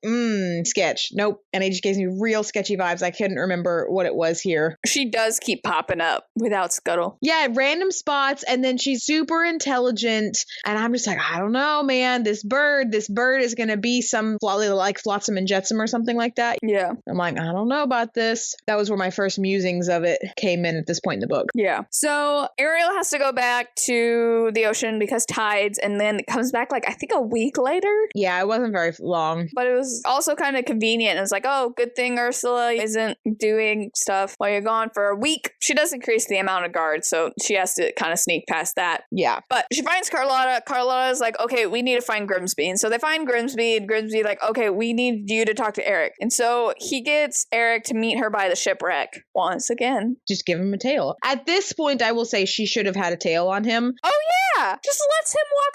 Sketch. Nope. And it just gives me real sketchy vibes. I couldn't remember what it was here. She does keep popping up without Scuttle. Yeah, random spots, and then she's super intelligent, and I'm just like, I don't know, man. This bird is going to be some like Flotsam and Jetsam or something like that. Yeah. I'm like, I don't know about this. That was where my first musings of it came in at this point in the book. Yeah. So Ariel has to go back to the ocean because tides, and then it comes back like I think a week later. Yeah, it wasn't very long. But it was also kind of convenient. It was like, oh, good thing Ursula isn't doing stuff while you're gone for a week. She does increase the amount of guards, so she has to kind of sneak past that. Yeah. But she finds Carlotta. Carlotta's like, okay, we need to find Grimsby. And so they find Grimsby, and Grimsby like, okay, we need you to talk to Eric. And so he gets Eric to meet her by the shipwreck once again. Just give him a tail. At this point, I will say she should have had a tail on him. Oh, yeah. Just lets him walk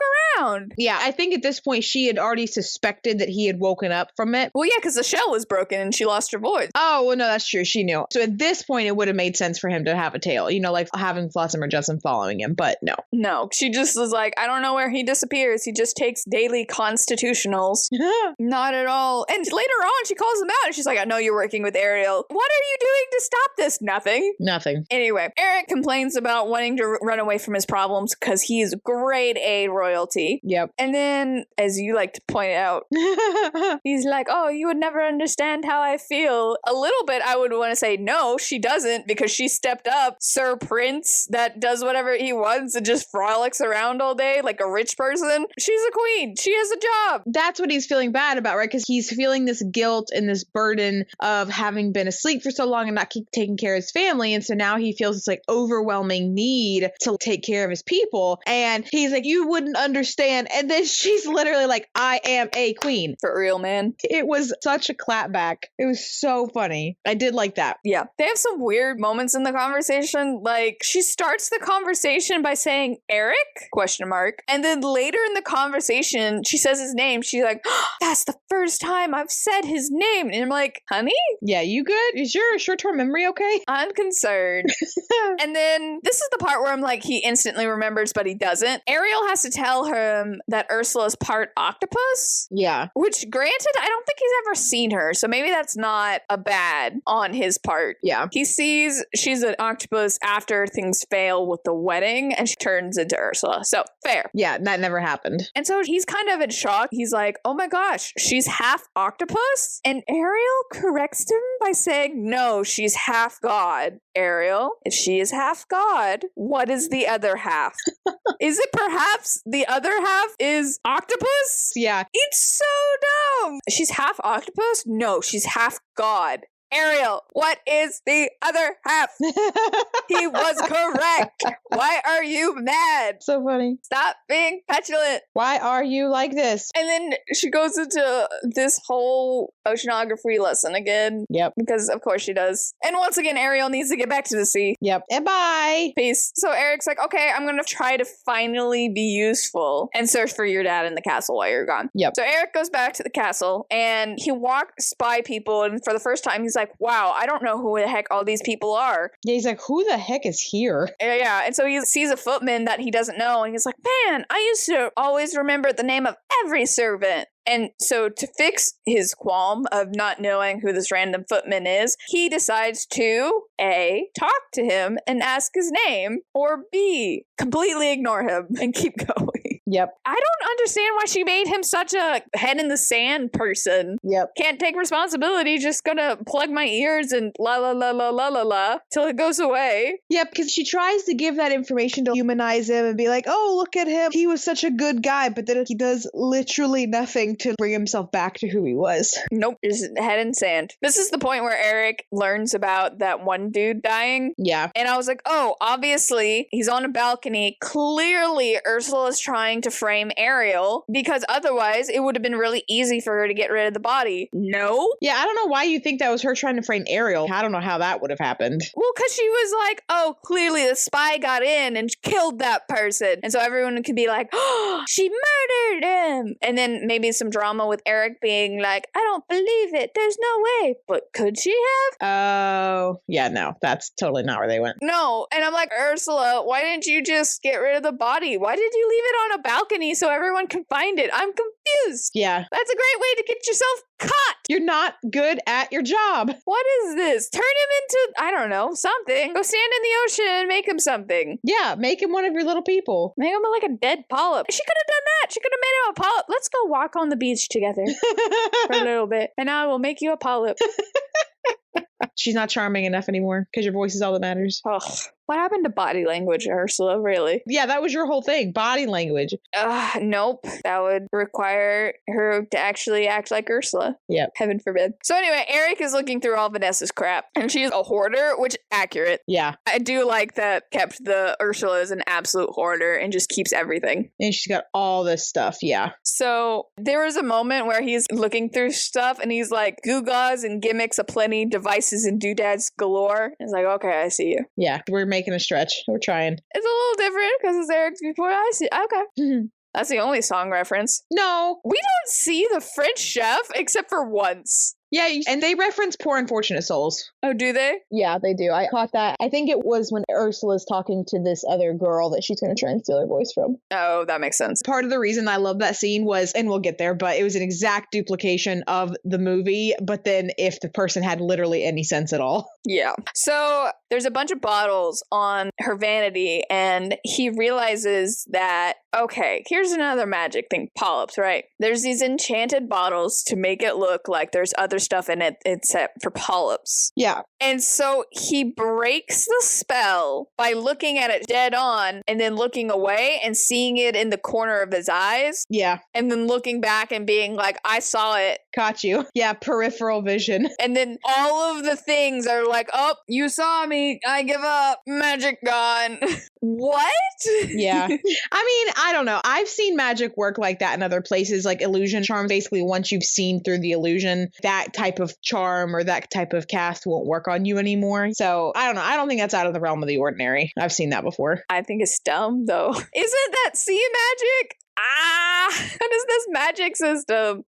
around. Yeah, I think at this point she had already suspected that he had woken up from it. Well, yeah, because the shell was broken and she lost her voice. Oh, well, no, that's true. She knew. So at this point, it would have made sense for him to have a tail, you know, like having Flotsam or Jetsam following him, but no. No, she just was like, I don't know where he disappears. He just takes daily constitutionals. Not at all. And later on, she calls him out and she's like, I know you're working with Ariel. What are you doing to stop this? Nothing. Anyway, Eric complains about wanting to run away from his problems because he's grade A royalty. Yep. And then, as you like to point out, he's like, oh, you would never understand how I feel. A little bit, I would want to say, no, she doesn't, because she stepped up. Sir Prince that does whatever he wants and just frolics around all day like a rich person. She's a queen. She has a job. That's what he's feeling bad about, right? Because he's feeling this guilt and this burden of having been asleep for so long and not taking care of his family. And so now he feels this like overwhelming need to take care of his people. And he's like, you wouldn't understand. And then she's literally like, I am a queen. For real, man. It was such a clapback. It was so funny. I did like that. Yeah. They have some weird moments in the conversation. Like, she starts the conversation by saying, Eric? ? And then later in the conversation, she says his name. She's like, oh, that's the first time I've said his name. And I'm like, honey? Yeah, you good? Is your short-term memory okay? I'm concerned. And then this is the part where I'm like, he instantly remembers, but he doesn't. Ariel has to tell him that Ursula's part octopus. Yeah. Which, granted, I don't think he's ever seen her, so maybe that's not a bad on his part. Yeah. He sees she's an octopus after things fail with the wedding, and she turns into Ursula. So, fair. Yeah, that never happened. And so he's kind of in shock. He's like, oh my gosh, she's half octopus? And Ariel corrects him by saying, no, she's half god. Ariel, if she is half god, what is the other half? Is it perhaps the other half is octopus? Yeah. It's so dumb. She's half octopus? No, she's half god. Ariel, what is the other half? He was correct. Why are you mad? So funny. Stop being petulant. Why are you like this? And then she goes into this whole oceanography lesson again. Yep. Because of course she does. And once again, Ariel needs to get back to the sea. Yep. And bye. Peace. So Eric's like, okay, I'm going to try to finally be useful and search for your dad in the castle while you're gone. Yep. So Eric goes back to the castle and he walks by people, and for the first time he's like, wow, I don't know who the heck all these people are. Yeah, he's like, who the heck is here? Yeah, and so he sees a footman that he doesn't know, and he's like, man, I used to always remember the name of every servant. And so to fix his qualm of not knowing who this random footman is, he decides to A, talk to him and ask his name, or B, completely ignore him and keep going. Yep. I don't understand why she made him such a head in the sand person. Yep. Can't take responsibility, just gonna plug my ears and la la la la la la la till it goes away. Yep, because she tries to give that information to humanize him and be like, oh, look at him. He was such a good guy, but then he does literally nothing to bring himself back to who he was. Nope, just head in sand. This is the point where Eric learns about that one dude dying. Yeah. And I was like, oh, obviously he's on a balcony. Clearly Ursula's trying to frame Ariel, because otherwise it would have been really easy for her to get rid of the body. No. Yeah, I don't know why you think that was her trying to frame Ariel. I don't know how that would have happened. Well, because she was like, oh, clearly the spy got in and killed that person. And so everyone could be like, oh, she murdered him. And then maybe some drama with Eric being like, I don't believe it. There's no way. But could she have? Oh, yeah, no, that's totally not where they went. No. And I'm like, Ursula, why didn't you just get rid of the body? Why did you leave it on a balcony so everyone can find it? I'm confused. Yeah. That's a great way to get yourself caught. You're not good at your job. What is this? Turn him into, I don't know, something. Go stand in the ocean and make him something. Yeah, make him one of your little people. Make him like a dead polyp. She could have done that. She could have made him a polyp. Let's go walk on the beach together for a little bit. And I will make you a polyp. She's not charming enough anymore because your voice is all that matters. Ugh. What happened to body language, Ursula? Really? Yeah, that was your whole thing. Body language. Nope. That would require her to actually act like Ursula. Yep. Heaven forbid. So anyway, Eric is looking through all Vanessa's crap, and she's a hoarder, which accurate. Yeah. I do like that kept the Ursula as an absolute hoarder and just keeps everything. And she's got all this stuff. Yeah. So there was a moment where he's looking through stuff and he's like, gewgaws and gimmicks aplenty, devices and doodads galore. It's like, okay, I see you. Yeah. We're making a stretch. We're trying. It's a little different because it's Eric's before I see. Okay. That's the only song reference. No. We don't see the French chef except for once. Yeah, and they reference Poor Unfortunate Souls. Oh, do they? Yeah, they do. I caught that. I think it was when Ursula's talking to this other girl that she's going to try and steal her voice from. Oh, that makes sense. Part of the reason I love that scene was, and we'll get there, but it was an exact duplication of the movie, but then if the person had literally any sense at all. Yeah. So there's a bunch of bottles on her vanity, and he realizes that, okay, here's another magic thing. Polyps, right? There's these enchanted bottles to make it look like there's other stuff in it except for polyps. Yeah. And so he breaks the spell by looking at it dead on and then looking away and seeing it in the corner of his eyes. Yeah. And then looking back and being like, I saw it. Caught you. Yeah, peripheral vision. And then all of the things are like, oh, you saw me. I give up. Magic gone. What? Yeah. I mean, I don't know. I've seen magic work like that in other places, like illusion charm. Basically, once you've seen through the illusion, that type of charm or that type of cast won't work on you anymore. So I don't know. I don't think that's out of the realm of the ordinary. I've seen that before. I think it's dumb, though. Isn't that sea magic? What is this magic system?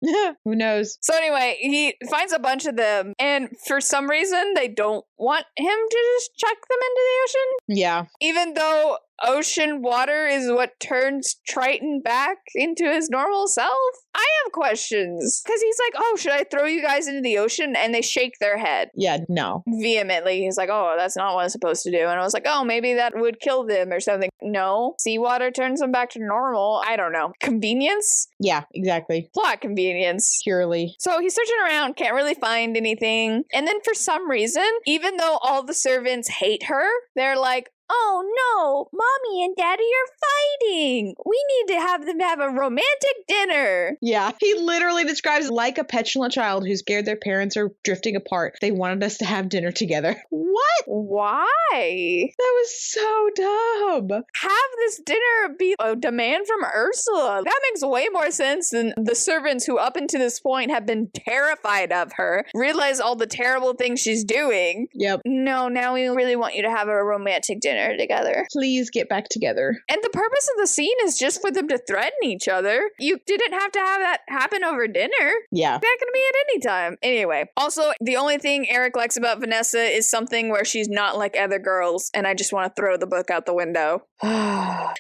Who knows? So anyway, he finds a bunch of them, and for some reason, they don't want him to just chuck them into the ocean. Yeah. Even though ocean water is what turns Triton back into his normal self? I have questions. Because he's like, oh, should I throw you guys into the ocean? And they shake their head. Yeah, no. Vehemently. He's like, oh, that's not what I'm supposed to do. And I was like, oh, maybe that would kill them or something. No. Seawater turns them back to normal. I don't know. Convenience? Yeah, exactly. Plot convenience. Purely. So he's searching around, can't really find anything. And then for some reason, even though all the servants hate her, they're like, oh no, Mommy and Daddy are fighting. We need to have them have a romantic dinner. Yeah, he literally describes it like a petulant child who's scared their parents are drifting apart. They wanted us to have dinner together. What? Why? That was so dumb. Have this dinner be a demand from Ursula. That makes way more sense than the servants who up until this point have been terrified of her, realize all the terrible things she's doing. Yep. No, now we really want you to have a romantic dinner. dinner together. Please get back together. And the purpose of the scene is just for them to threaten each other. You didn't have to have that happen over dinner. Yeah. That can be at any time. Anyway, also, the only thing Eric likes about Vanessa is something where she's not like other girls, and I just want to throw the book out the window.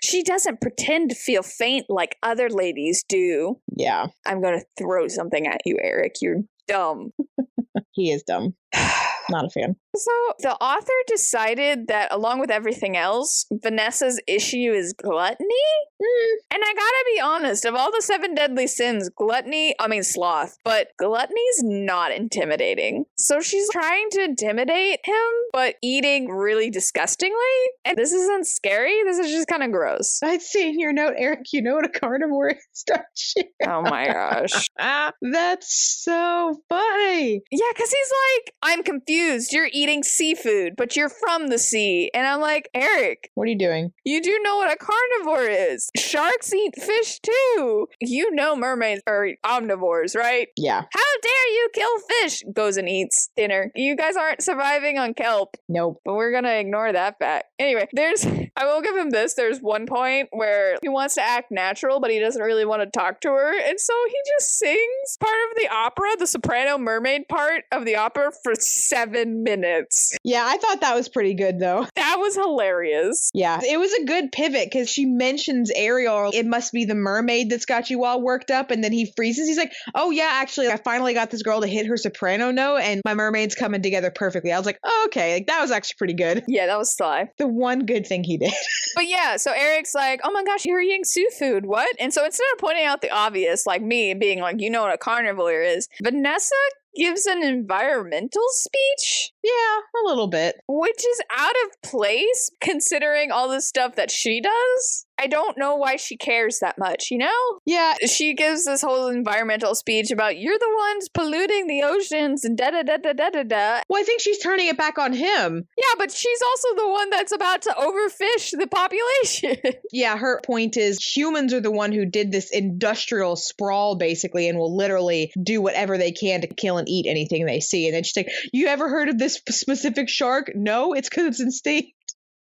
She doesn't pretend to feel faint like other ladies do. Yeah. I'm going to throw something at you, Eric. You're dumb. He is dumb. Not a fan. So the author decided that along with everything else, Vanessa's issue is gluttony? And I gotta be honest, of all the 7 deadly sins, sloth, but gluttony's not intimidating. So she's trying to intimidate him, but eating really disgustingly? And this isn't scary, this is just kind of gross. I'd see in your note, Eric, you know what a carnivore is, don't you? Oh my gosh. That's so funny. Yeah, because he's like, I'm confused. You're eating seafood, but you're from the sea. And I'm like, Eric, what are you doing? You do know what a carnivore is. Sharks eat fish too. You know mermaids are omnivores, right? Yeah. How dare you kill fish? Goes and eats dinner. You guys aren't surviving on kelp. Nope. But we're gonna ignore that fact. Anyway, I will give him this. There's one point where he wants to act natural, but he doesn't really want to talk to her. And so he just sings part of the opera, the soprano mermaid part of the opera for 7 minutes. Yeah, I thought that was pretty good though. That was hilarious. Yeah, it was a good pivot because she mentions Ariel. It must be the mermaid that's got you all worked up. And then he freezes. He's like, oh yeah, actually, I finally got this girl to hit her soprano note and my mermaid's coming together perfectly. I was like, oh, okay, like, that was actually pretty good. Yeah, that was sly. The one good thing he did. But yeah, so Eric's like, oh my gosh, you're eating seafood, what? And so instead of pointing out the obvious, like me being like, you know what a carnivore is, Vanessa gives an environmental speech. Yeah, a little bit. Which is out of place considering all the stuff that she does. I don't know why she cares that much, you know? Yeah. She gives this whole environmental speech about you're the ones polluting the oceans and da-da-da-da-da-da-da. Well, I think she's turning it back on him. Yeah, but she's also the one that's about to overfish the population. Yeah, her point is humans are the one who did this industrial sprawl, basically, and will literally do whatever they can to kill and eat anything they see. And then she's like, you ever heard of this specific shark? No, it's because it's extinct.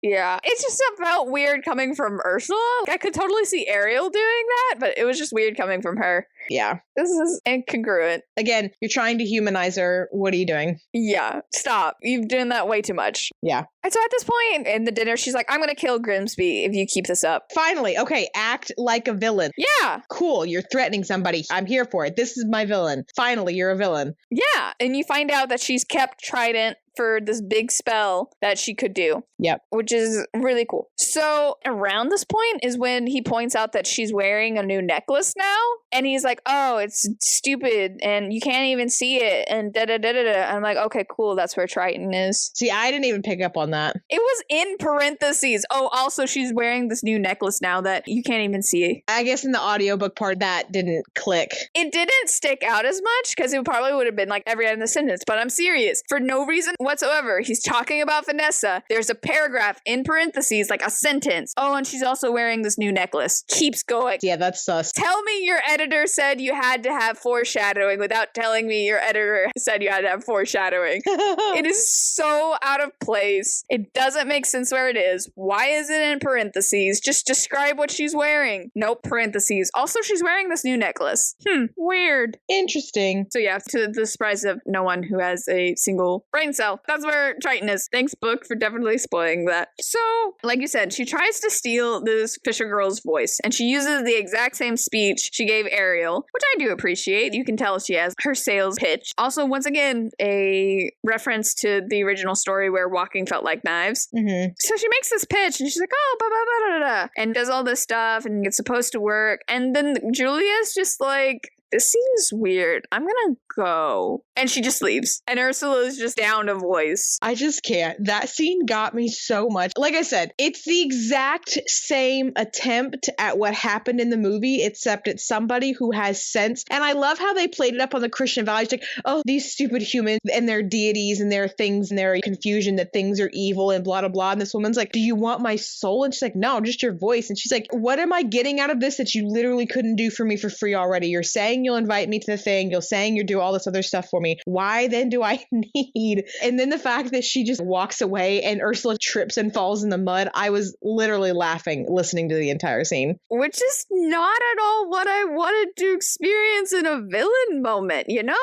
Yeah, it just felt weird coming from Ursula. I could totally see Ariel doing that, but it was just weird coming from her. Yeah. This is incongruent. Again, you're trying to humanize her. What are you doing? Yeah, stop. You've done that way too much. Yeah. And so at this point in the dinner, she's like, I'm going to kill Grimsby if you keep this up. Finally. Okay, act like a villain. Yeah. Cool, you're threatening somebody. I'm here for it. This is my villain. Finally, you're a villain. Yeah, and you find out that she's kept Trident for this big spell that she could do. Yep. Which is really cool. So around this point is when he points out that she's wearing a new necklace now. And he's like, oh, it's stupid and you can't even see it and da-da-da-da-da. I'm like, okay, cool. That's where Triton is. See, I didn't even pick up on that. It was in parentheses. Oh, also she's wearing this new necklace now that you can't even see. I guess in the audiobook part, that didn't click. It didn't stick out as much because it probably would have been like every end of the sentence. But I'm serious. For no reason whatsoever. He's talking about Vanessa. There's a paragraph in parentheses, like a sentence. Oh, and she's also wearing this new necklace. Keeps going. Yeah, that's sus. Tell me your editor said you had to have foreshadowing without telling me your editor said you had to have foreshadowing. It is so out of place. It doesn't make sense where it is. Why is it in parentheses? Just describe what she's wearing. Nope, parentheses. Also, she's wearing this new necklace. Weird. Interesting. So yeah, to the surprise of no one who has a single brain cell. That's where Triton is. Thanks, book, for definitely spoiling that. So, like you said, she tries to steal this Fisher girl's voice, and she uses the exact same speech she gave Ariel, which I do appreciate. You can tell she has her sales pitch. Also, once again, a reference to the original story where walking felt like knives. Mm-hmm. So she makes this pitch, and she's like, oh, blah, blah, blah, blah, blah, and does all this stuff, and it's supposed to work. And then Julia's just like, this seems weird. I'm gonna go. And she just leaves. And Ursula's just down to voice. I just can't. That scene got me so much. Like I said, it's the exact same attempt at what happened in the movie, except it's somebody who has sense. And I love how they played it up on the Christian values. Like, oh, these stupid humans and their deities and their things and their confusion that things are evil and blah, blah, blah. And this woman's like, do you want my soul? And she's like, no, just your voice. And she's like, what am I getting out of this that you literally couldn't do for me for free already? You're saying saying you'll invite me to the thing. You're saying you'll do all this other stuff for me. Why then do I need? And then the fact that she just walks away and Ursula trips and falls in the mud. I was literally laughing listening to the entire scene. Which is not at all what I wanted to experience in a villain moment, you know?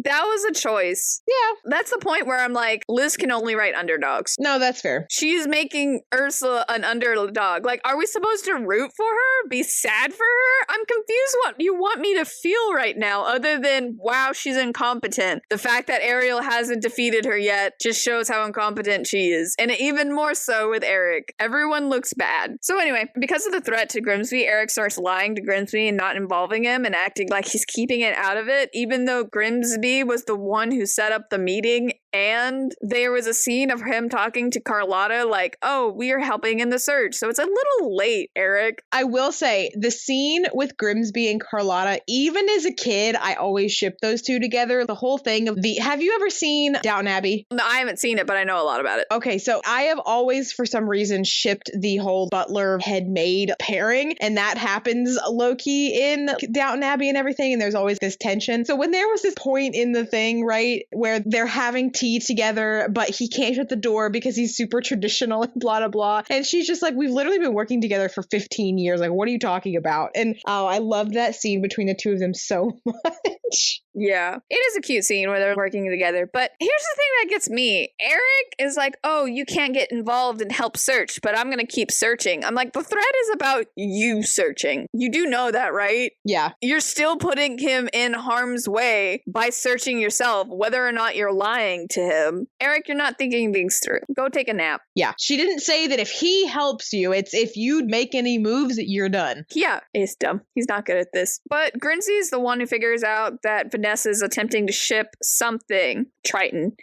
That was a choice. Yeah. That's the point where I'm like, Liz can only write underdogs. No, that's fair. She's making Ursula an underdog. Like, are we supposed to root for her? Be sad for her? I'm confused what you want me to feel right now, other than, wow, she's incompetent. The fact that Ariel hasn't defeated her yet just shows how incompetent she is. And even more so with Eric. Everyone looks bad. So anyway, because of the threat to Grimsby, Eric starts lying to Grimsby and not involving him and acting like he's keeping it out of it, even though Grimsby was the one who set up the meeting. And there was a scene of him talking to Carlotta like, oh, we are helping in the search. So it's a little late, Eric. I will say the scene with Grimsby and Carlotta, even as a kid, I always shipped those two together. The whole thing of have you ever seen Downton Abbey? No, I haven't seen it, but I know a lot about it. Okay, so I have always, for some reason, shipped the whole butler head maid pairing. And that happens low-key in Downton Abbey and everything. And there's always this tension. So when there was this point in the thing, right, where they're having tea together, but he can't shut the door because he's super traditional and blah, blah, blah. And she's just like, we've literally been working together for 15 years. Like, what are you talking about? And I loved that scene between the two of them so much. Yeah, it is a cute scene where they're working together. But here's the thing that gets me. Eric is like, oh, you can't get involved and help search, but I'm going to keep searching. I'm like, the threat is about you searching. You do know that, right? Yeah. You're still putting him in harm's way by searching yourself, whether or not you're lying to him. Eric, you're not thinking things through. Go take a nap. Yeah. She didn't say that if he helps you, it's if you make any moves, you're done. Yeah, he's dumb. He's not good at this. But Grimsby's the one who figures out that Vanessa is attempting to ship something, Triton,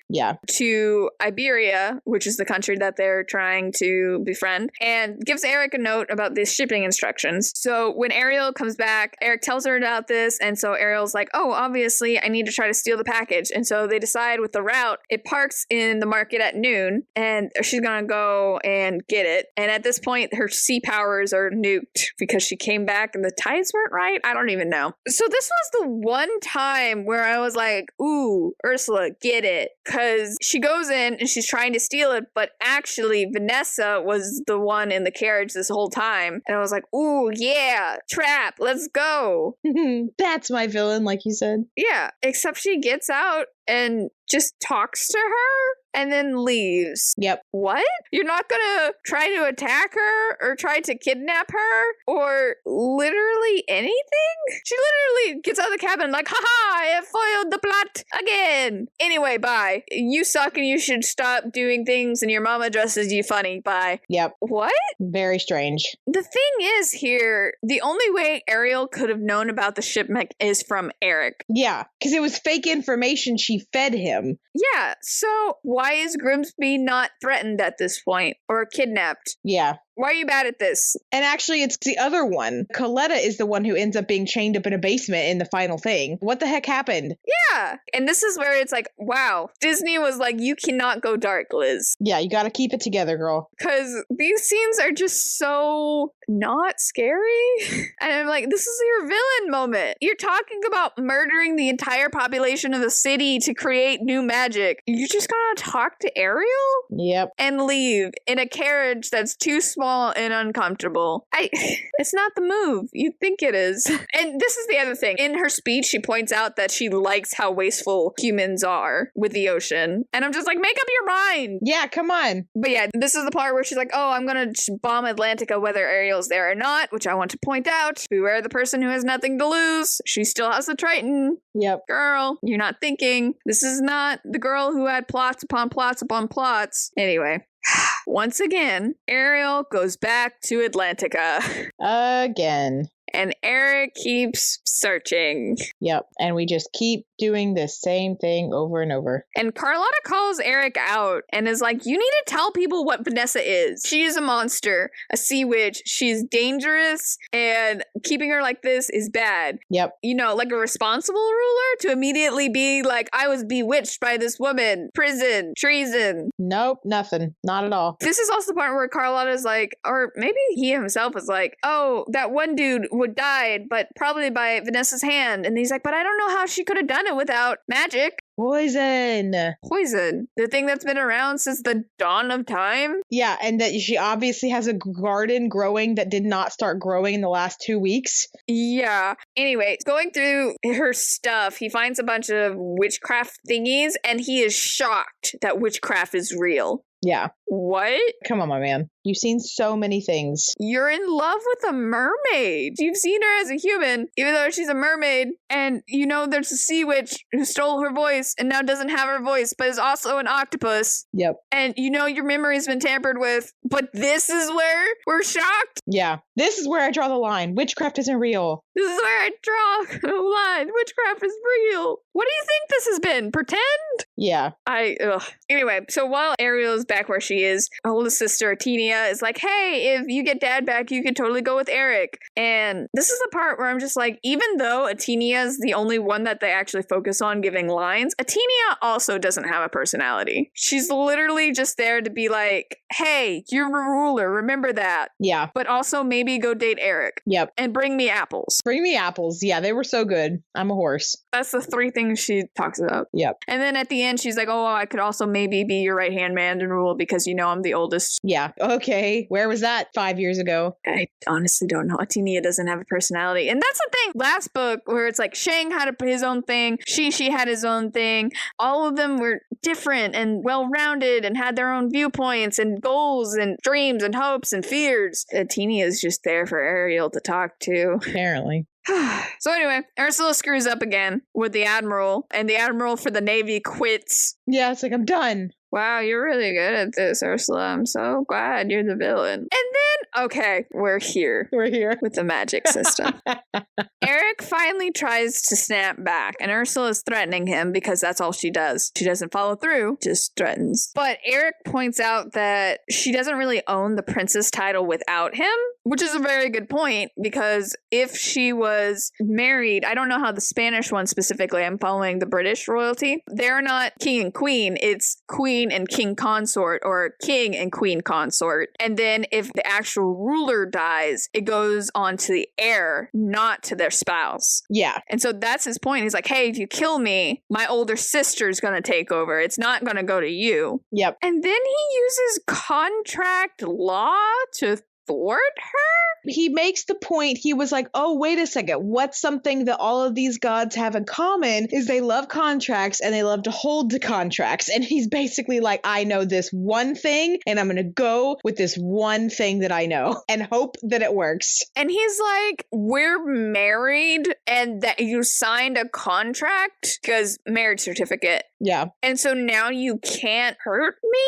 to Iberia, which is the country that they're trying to befriend, and gives Eric a note about the shipping instructions. So when Ariel comes back, Eric tells her about this, and so Ariel's like, oh, obviously I need to try to steal the package. And so they decide with the route, it parks in the market at noon, and she's gonna go and get it. And at this point, her sea powers are nuked because she came back and the tides weren't right. I don't even know. So this was the one time where I was like, ooh, Ursula, get it. Because she goes in and she's trying to steal it, but actually Vanessa was the one in the carriage this whole time. And I was like, ooh, yeah, trap, let's go. That's my villain, like you said. Yeah, except she gets out and just talks to her and then leaves. Yep. What? You're not gonna try to attack her or try to kidnap her or literally anything? She literally gets out of the cabin like, haha, I have foiled the plot again. Anyway, bye. You suck and you should stop doing things and your mama dresses you funny. Bye. Yep. What? Very strange. The thing is here, the only way Ariel could have known about the shipment is from Eric. Yeah, because it was fake information she fed him. Yeah, so why is Grimsby not threatened at this point or kidnapped? Yeah. Why are you bad at this? And actually, it's the other one. Coletta is the one who ends up being chained up in a basement in the final thing. What the heck happened? Yeah. And this is where it's like, wow. Disney was like, you cannot go dark, Liz. Yeah, you gotta keep it together, girl. Because these scenes are just so not scary. And I'm like, this is your villain moment. You're talking about murdering the entire population of the city to create new magic. You're just gonna talk to Ariel? Yep. And leave in a carriage that's too small and uncomfortable. It's not the move. You think it is. And this is the other thing. In her speech, she points out that she likes how wasteful humans are with the ocean. And I'm just like, make up your mind. Yeah, come on. But yeah, this is the part where she's like, oh, I'm gonna bomb Atlantica whether Ariel's there or not, which I want to point out. Beware the person who has nothing to lose. She still has the Triton. Yep. Girl, you're not thinking. This is not the girl who had plots upon plots upon plots. Anyway. Once again, Ariel goes back to Atlantica. Again. And Eric keeps searching. Yep. And we just keep doing the same thing over and over. And Carlotta calls Eric out and is like, you need to tell people what Vanessa is. She is a monster, a sea witch. She's dangerous, and keeping her like this is bad. Yep. You know, like a responsible ruler to immediately be like, I was bewitched by this woman. Prison. Treason. Nope. Nothing. Not at all. This is also the part where Carlotta's like, or maybe he himself was like, oh, that one dude would died, but probably by Vanessa's hand. And he's like, but I don't know how she could have done it without magic. Poison. Poison. The thing that's been around since the dawn of time. Yeah, and that she obviously has a garden growing that did not start growing in the last 2 weeks. Yeah. Anyway, going through her stuff, he finds a bunch of witchcraft thingies, and he is shocked that witchcraft is real. Yeah. What? Come on, my man. You've seen so many things. You're in love with a mermaid. You've seen her as a human, even though she's a mermaid. And you know there's a sea witch who stole her voice and now doesn't have her voice, but is also an octopus. Yep. And you know your memory's been tampered with, but this is where we're shocked? Yeah. This is where I draw the line. Witchcraft isn't real. This is where I draw the line. Witchcraft is real. What do you think this has been? Pretend? Yeah. Anyway, so while Ariel is back where she is, her oldest sister, Atinia, is like, hey, if you get dad back, you could totally go with Eric. And this is the part where I'm just like, even though Atinia is the only one that they actually focus on giving lines, Atinia also doesn't have a personality. She's literally just there to be like, hey, you're a ruler, remember that. Yeah. But also maybe go date Eric. Yep. And bring me apples. Bring me apples. Yeah, they were so good. I'm a horse. That's the 3 things she talks about. Yep. And then at the end, she's like, oh, I could also maybe be your right-hand man and rule because, you know, I'm the oldest. Yeah. Okay. Where was that 5 years ago? I honestly don't know. Atinia doesn't have a personality. And that's the thing. Last book where it's like Shang had his own thing. She had his own thing. All of them were different and well-rounded and had their own viewpoints and goals and dreams and hopes and fears. Atinia is just there for Ariel to talk to. Apparently. So anyway, Ursula screws up again with the Admiral, and the Admiral for the Navy quits. Yeah, it's like, I'm done. Wow, you're really good at this, Ursula. I'm so glad you're the villain. And then, okay, we're here. We're here. With the magic system. Eric finally tries to snap back, and Ursula is threatening him because that's all she does. She doesn't follow through, just threatens. But Eric points out that she doesn't really own the princess title without him, which is a very good point, because if she was married, I don't know how the Spanish one specifically, I'm following the British royalty, they're not king and queen, it's queen and king consort, or king and queen consort. And then if the actual ruler dies, it goes on to the heir, not to their spouse. Yeah. And so that's his point. He's like, hey, if you kill me, my older sister's gonna take over. It's not gonna go to you. Yep. And then he uses contract law to thwart her? He makes the point, he was like, oh, wait a second. What's something that all of these gods have in common is they love contracts and they love to hold to contracts. And he's basically like, I know this one thing and I'm going to go with this one thing that I know and hope that it works. And he's like, we're married and that you signed a contract because marriage certificate. Yeah. And so now you can't hurt me?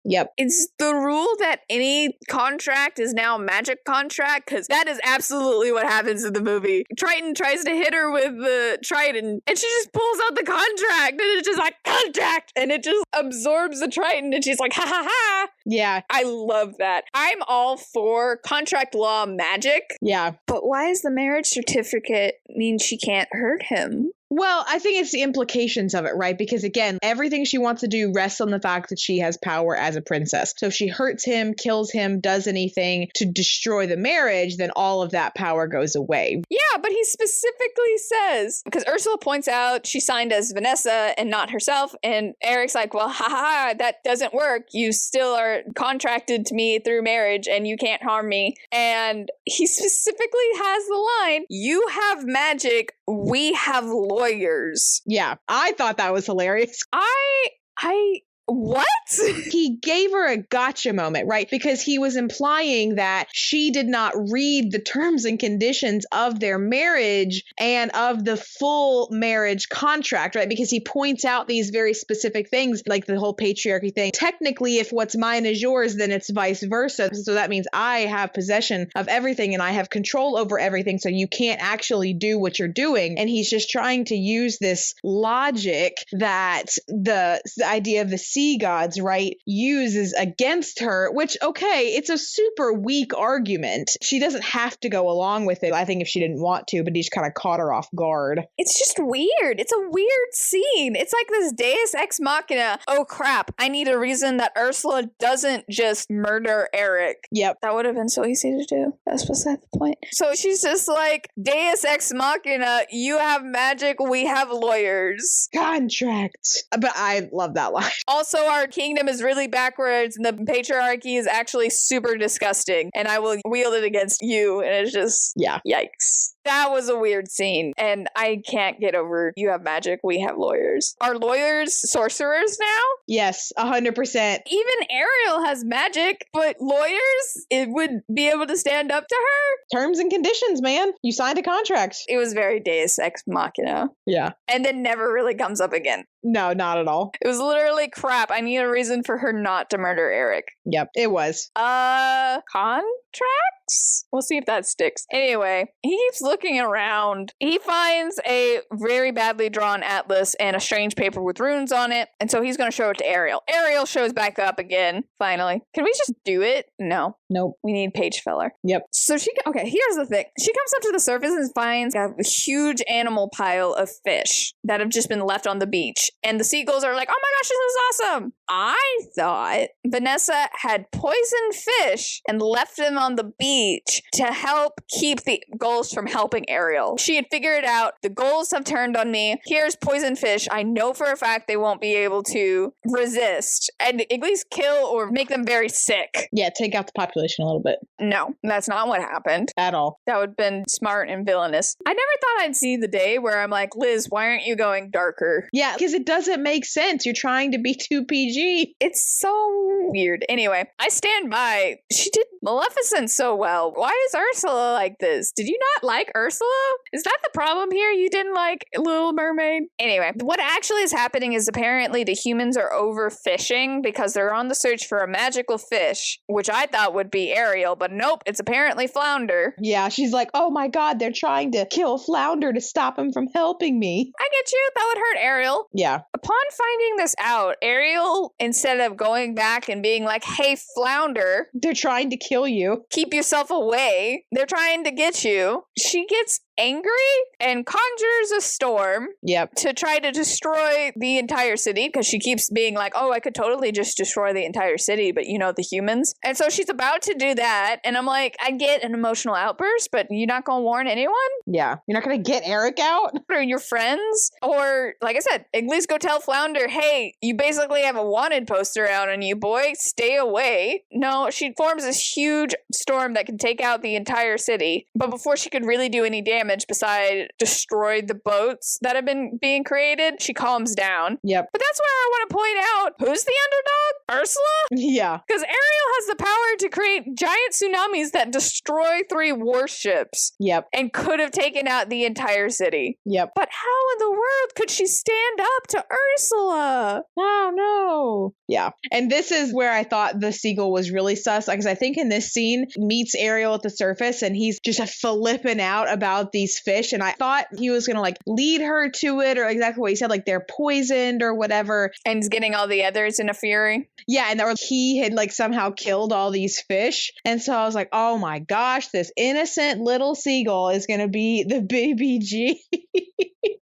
Yep. It's the rule that any contract is now a magic contract, because that is absolutely what happens in the movie. Triton tries to hit her with the Triton, and she just pulls out the contract, and it's just like, contract! And it just absorbs the Triton, and she's like, ha ha ha! Yeah. I love that. I'm all for contract law magic. Yeah. But why does the marriage certificate mean she can't hurt him? Well, I think it's the implications of it, right? Because again, everything she wants to do rests on the fact that she has power as a princess. So if she hurts him, kills him, does anything to destroy the marriage, then all of that power goes away. Yeah, but he specifically says, because Ursula points out she signed as Vanessa and not herself, and Eric's like, well, ha, that doesn't work. You still are contracted to me through marriage and you can't harm me. And he specifically has the line, you have magic, we have lawyers. Yeah, I thought that was hilarious. What? He gave her a gotcha moment, right? Because he was implying that she did not read the terms and conditions of their marriage and of the full marriage contract, right? Because he points out these very specific things, like the whole patriarchy thing. Technically, if what's mine is yours, then it's vice versa. So that means I have possession of everything and I have control over everything. So you can't actually do what you're doing. And he's just trying to use this logic that the idea of the sea gods, right, uses against her, which, okay, it's a super weak argument. She doesn't have to go along with it, I think, if she didn't want to, but he just kind of caught her off guard. It's just weird. It's a weird scene. It's like this Deus Ex Machina. Oh crap, I need a reason that Ursula doesn't just murder Eric. Yep. That would have been so easy to do. That's beside the point. So she's just like, Deus Ex Machina, you have magic, we have lawyers. Contracts. But I love that line. Also, our kingdom is really backwards and the patriarchy is actually super disgusting and I will wield it against you. And it's just, yeah, yikes. That was a weird scene, and I can't get over you have magic, we have lawyers. Are lawyers sorcerers now? Yes, 100%. Even Ariel has magic, but lawyers, it would be able to stand up to her? Terms and conditions, man. You signed a contract. It was very Deus Ex Machina. Yeah. And then never really comes up again. No, not at all. It was literally crap. I need a reason for her not to murder Eric. Yep, it was. Contracts? We'll see if that sticks. Anyway, he keeps looking around. He finds a very badly drawn atlas and a strange paper with runes on it, and so he's going to show it to Ariel. Ariel shows back up again, finally. Can we just do it? No. Nope. We need page filler. Yep. So okay, here's the thing. She comes up to the surface and finds a huge animal pile of fish that have just been left on the beach. And the seagulls are like, oh my gosh, this is awesome. I thought Vanessa had poisoned fish and left them on the beach to help keep the gulls from helping Ariel. She had figured out the gulls have turned on me. Here's poisoned fish. I know for a fact they won't be able to resist and at least kill or make them very sick. Yeah, take out the population a little bit. No, that's not what happened. At all. That would have been smart and villainous. I never thought I'd see the day where I'm like, Liz, why aren't you going darker? Yeah, because it doesn't make sense. You're trying to be too PG. It's so weird. Anyway, I stand by. She did Maleficent so well. Why is Ursula like this? Did you not like Ursula? Is that the problem here? You didn't like Little Mermaid? Anyway, what actually is happening is apparently the humans are overfishing because they're on the search for a magical fish, which I thought would be Ariel, but nope, it's apparently Flounder. Yeah, she's like, oh my god, they're trying to kill Flounder to stop him from helping me. I get you. That would hurt Ariel. Yeah. Upon finding this out, Ariel, instead of going back and being like, hey, Flounder, they're trying to kill you. Keep yourself away. They're trying to get you. She gets angry and conjures a storm to try to destroy the entire city because she keeps being like, oh, I could totally just destroy the entire city, but you know, the humans. And so she's about to do that. And I'm like, I get an emotional outburst, but you're not going to warn anyone? Yeah. You're not going to get Eric out? Or your friends? Or, like I said, at least go tell Flounder, hey, you basically have a wanted poster out on you, boy. Stay away. No, she forms this huge storm that can take out the entire city. But before she could really do any damage, beside destroy the boats that have been being created, she calms down. Yep. But that's where I want to point out, who's the underdog? Ursula? Yeah. Because Ariel has the power to create giant tsunamis that destroy 3 warships. Yep. And could have taken out the entire city. Yep. But how in the world could she stand up to Ursula? Oh, no. Yeah. And this is where I thought the seagull was really sus, because I think in this scene, meets Ariel at the surface and he's just flipping out about these fish. And I thought he was going to like lead her to it, or exactly what he said, like they're poisoned or whatever. And he's getting all the others in a fury. Yeah. And that he had like somehow killed all these fish. And so I was like, oh my gosh, this innocent little seagull is going to be the baby G.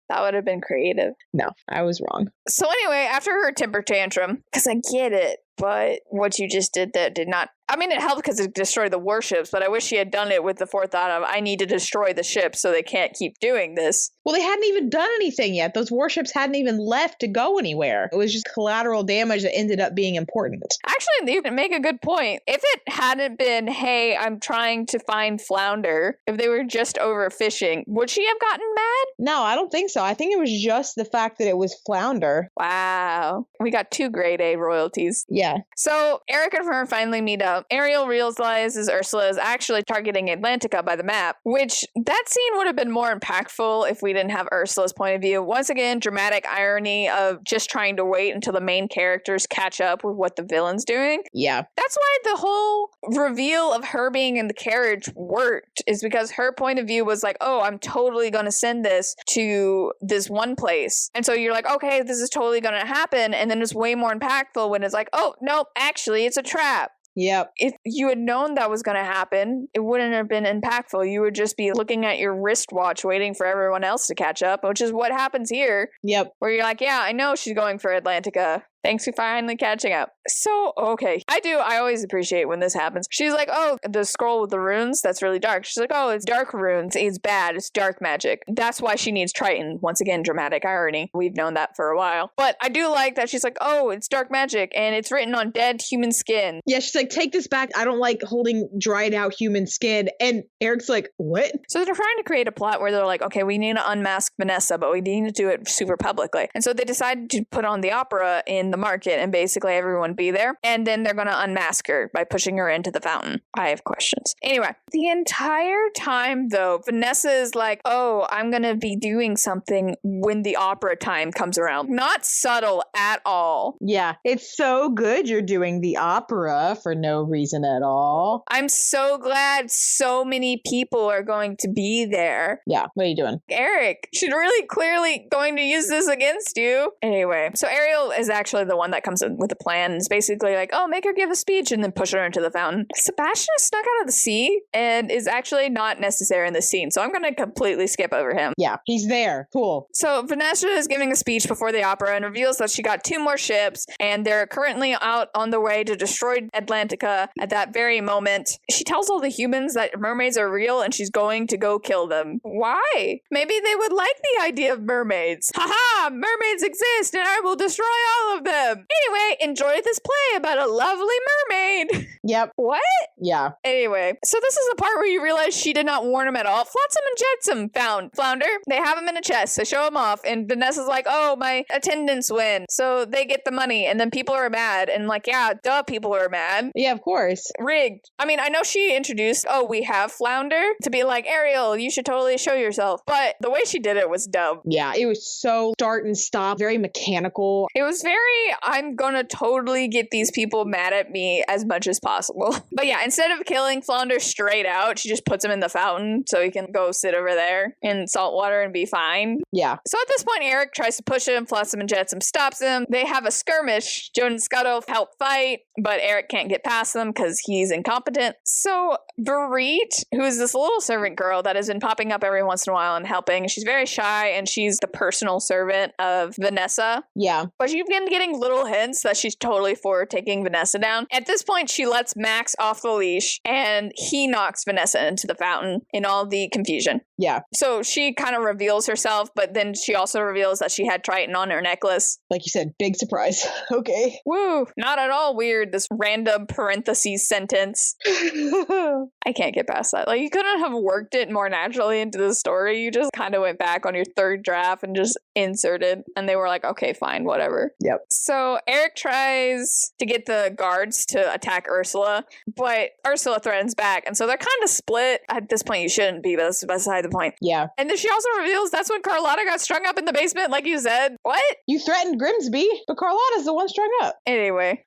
That would have been creative. No, I was wrong. So anyway, after her temper tantrum, because I get it, but what you just did that did not... I mean, it helped because it destroyed the warships, but I wish she had done it with the forethought of, I need to destroy the ships so they can't keep doing this. Well, they hadn't even done anything yet. Those warships hadn't even left to go anywhere. It was just collateral damage that ended up being important. Actually, you make a good point. If it hadn't been, hey, I'm trying to find Flounder, if they were just overfishing, would she have gotten mad? No, I don't think so. I think it was just the fact that it was Flounder. Wow. We got 2 grade A royalties. Yeah. So Eric and her finally meet up. Atlantica, Ariel realizes Ursula is actually targeting Atlantica by the map, which that scene would have been more impactful if we didn't have Ursula's point of view. Once again, dramatic irony of just trying to wait until the main characters catch up with what the villain's doing. Yeah. That's why the whole reveal of her being in the carriage worked, is because her point of view was like, oh, I'm totally going to send this to this one place. And so you're like, okay, this is totally going to happen. And then it's way more impactful when it's like, oh, nope, actually, it's a trap. Yep. If you had known that was going to happen, it wouldn't have been impactful. You would just be looking at your wristwatch waiting for everyone else to catch up, which is what happens here. Yep. Where you're like, yeah, I know she's going for Atlantica. Thanks for finally catching up. So, okay. I always appreciate when this happens. She's like, oh, the scroll with the runes, that's really dark. She's like, oh, it's dark runes. It's bad. It's dark magic. That's why she needs Triton. Once again, dramatic irony. We've known that for a while. But I do like that she's like, oh, it's dark magic and it's written on dead human skin. Yeah, she's like, take this back. I don't like holding dried out human skin. And Eric's like, what? So they're trying to create a plot where they're like, okay, we need to unmask Vanessa, but we need to do it super publicly. And so they decided to put on the opera in the market and basically everyone be there. And then they're going to unmask her by pushing her into the fountain. I have questions. Anyway, the entire time though, Vanessa is like, oh, I'm going to be doing something when the opera time comes around. Not subtle at all. Yeah, it's so good you're doing the opera for no reason at all. I'm so glad so many people are going to be there. Yeah, what are you doing? Eric, she's really clearly going to use this against you. Anyway, so Ariel is actually the one that comes in with a plan. It's basically like, oh, make her give a speech and then push her into the fountain. Sebastian is snuck out of the sea and is actually not necessary in this scene, so I'm going to completely skip over him. Yeah, he's there. Cool. So Vanessa is giving a speech before the opera and reveals that she got 2 more ships and they're currently out on the way to destroy Atlantica at that very moment. She tells all the humans that mermaids are real and she's going to go kill them. Why? Maybe they would like the idea of mermaids. Haha, mermaids exist and I will destroy all of them. Anyway, enjoy this play about a lovely mermaid. Yep. What? Yeah. Anyway, so this is the part where you realize she did not warn him at all. Flotsam and Jetsam found Flounder. They have him in a chest. They show him off, and Vanessa's like, oh, my attendants win. So they get the money, and then people are mad. And like, yeah, duh, people are mad. Yeah, of course. Rigged. I mean, I know she introduced, oh, we have Flounder, to be like, Ariel, you should totally show yourself. But the way she did it was dumb. Yeah, it was so start and stop, very mechanical. It was very, I'm gonna totally get these people mad at me as much as possible. But yeah, instead of killing Flounder straight out, she just puts him in the fountain so he can go sit over there in salt water and be fine. Yeah. So at this point, Eric tries to push him. Flotsam and Jetsam stops him. They have a skirmish. Joan and Scuttle help fight, but Eric can't get past them because he's incompetent. So Barit, who is this little servant girl that has been popping up every once in a while and helping, she's very shy and she's the personal servant of Vanessa. Yeah. But you've been getting little hints that she's totally for taking Vanessa down. At this point, she lets Max off the leash and he knocks Vanessa into the fountain in all the confusion. Yeah. So she kind of reveals herself, but then she also reveals that she had Triton on her necklace. Like you said, big surprise. Okay. Woo! Not at all weird, this random parentheses sentence. I can't get past that. Like, you couldn't have worked it more naturally into the story. You just kind of went back on your third draft and just inserted, and they were like, okay, fine, whatever. Yep. So Eric tries to get the guards to attack Ursula, but Ursula threatens back, and so they're kind of split. At this point, you shouldn't be, but that's beside the point. Yeah. And then she also reveals that's when Carlotta got strung up in the basement, like you said. What? You threatened Grimsby, but Carlotta's the one strung up. Anyway,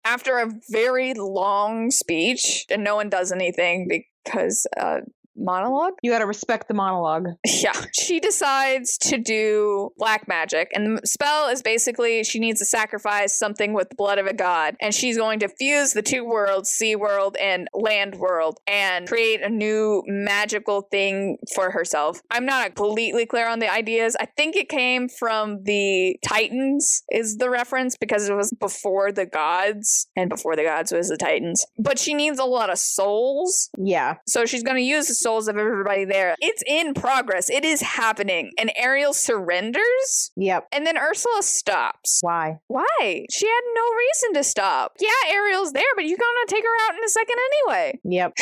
after a very long speech, and no one does anything because monologue? You gotta respect the monologue. Yeah. She decides to do black magic. And the spell is basically she needs to sacrifice something with the blood of a god. And she's going to fuse the 2 worlds, sea world and land world, and create a new magical thing for herself. I'm not completely clear on the ideas. I think it came from the Titans is the reference because it was before the gods. And before the gods was the Titans. But she needs a lot of souls. Yeah. So she's going to use the souls of everybody there. It's in progress. It is happening. And Ariel surrenders. Yep. And then Ursula stops. Why? Why? She had no reason to stop. Yeah, Ariel's there, but you're going to take her out in a second anyway. Yep.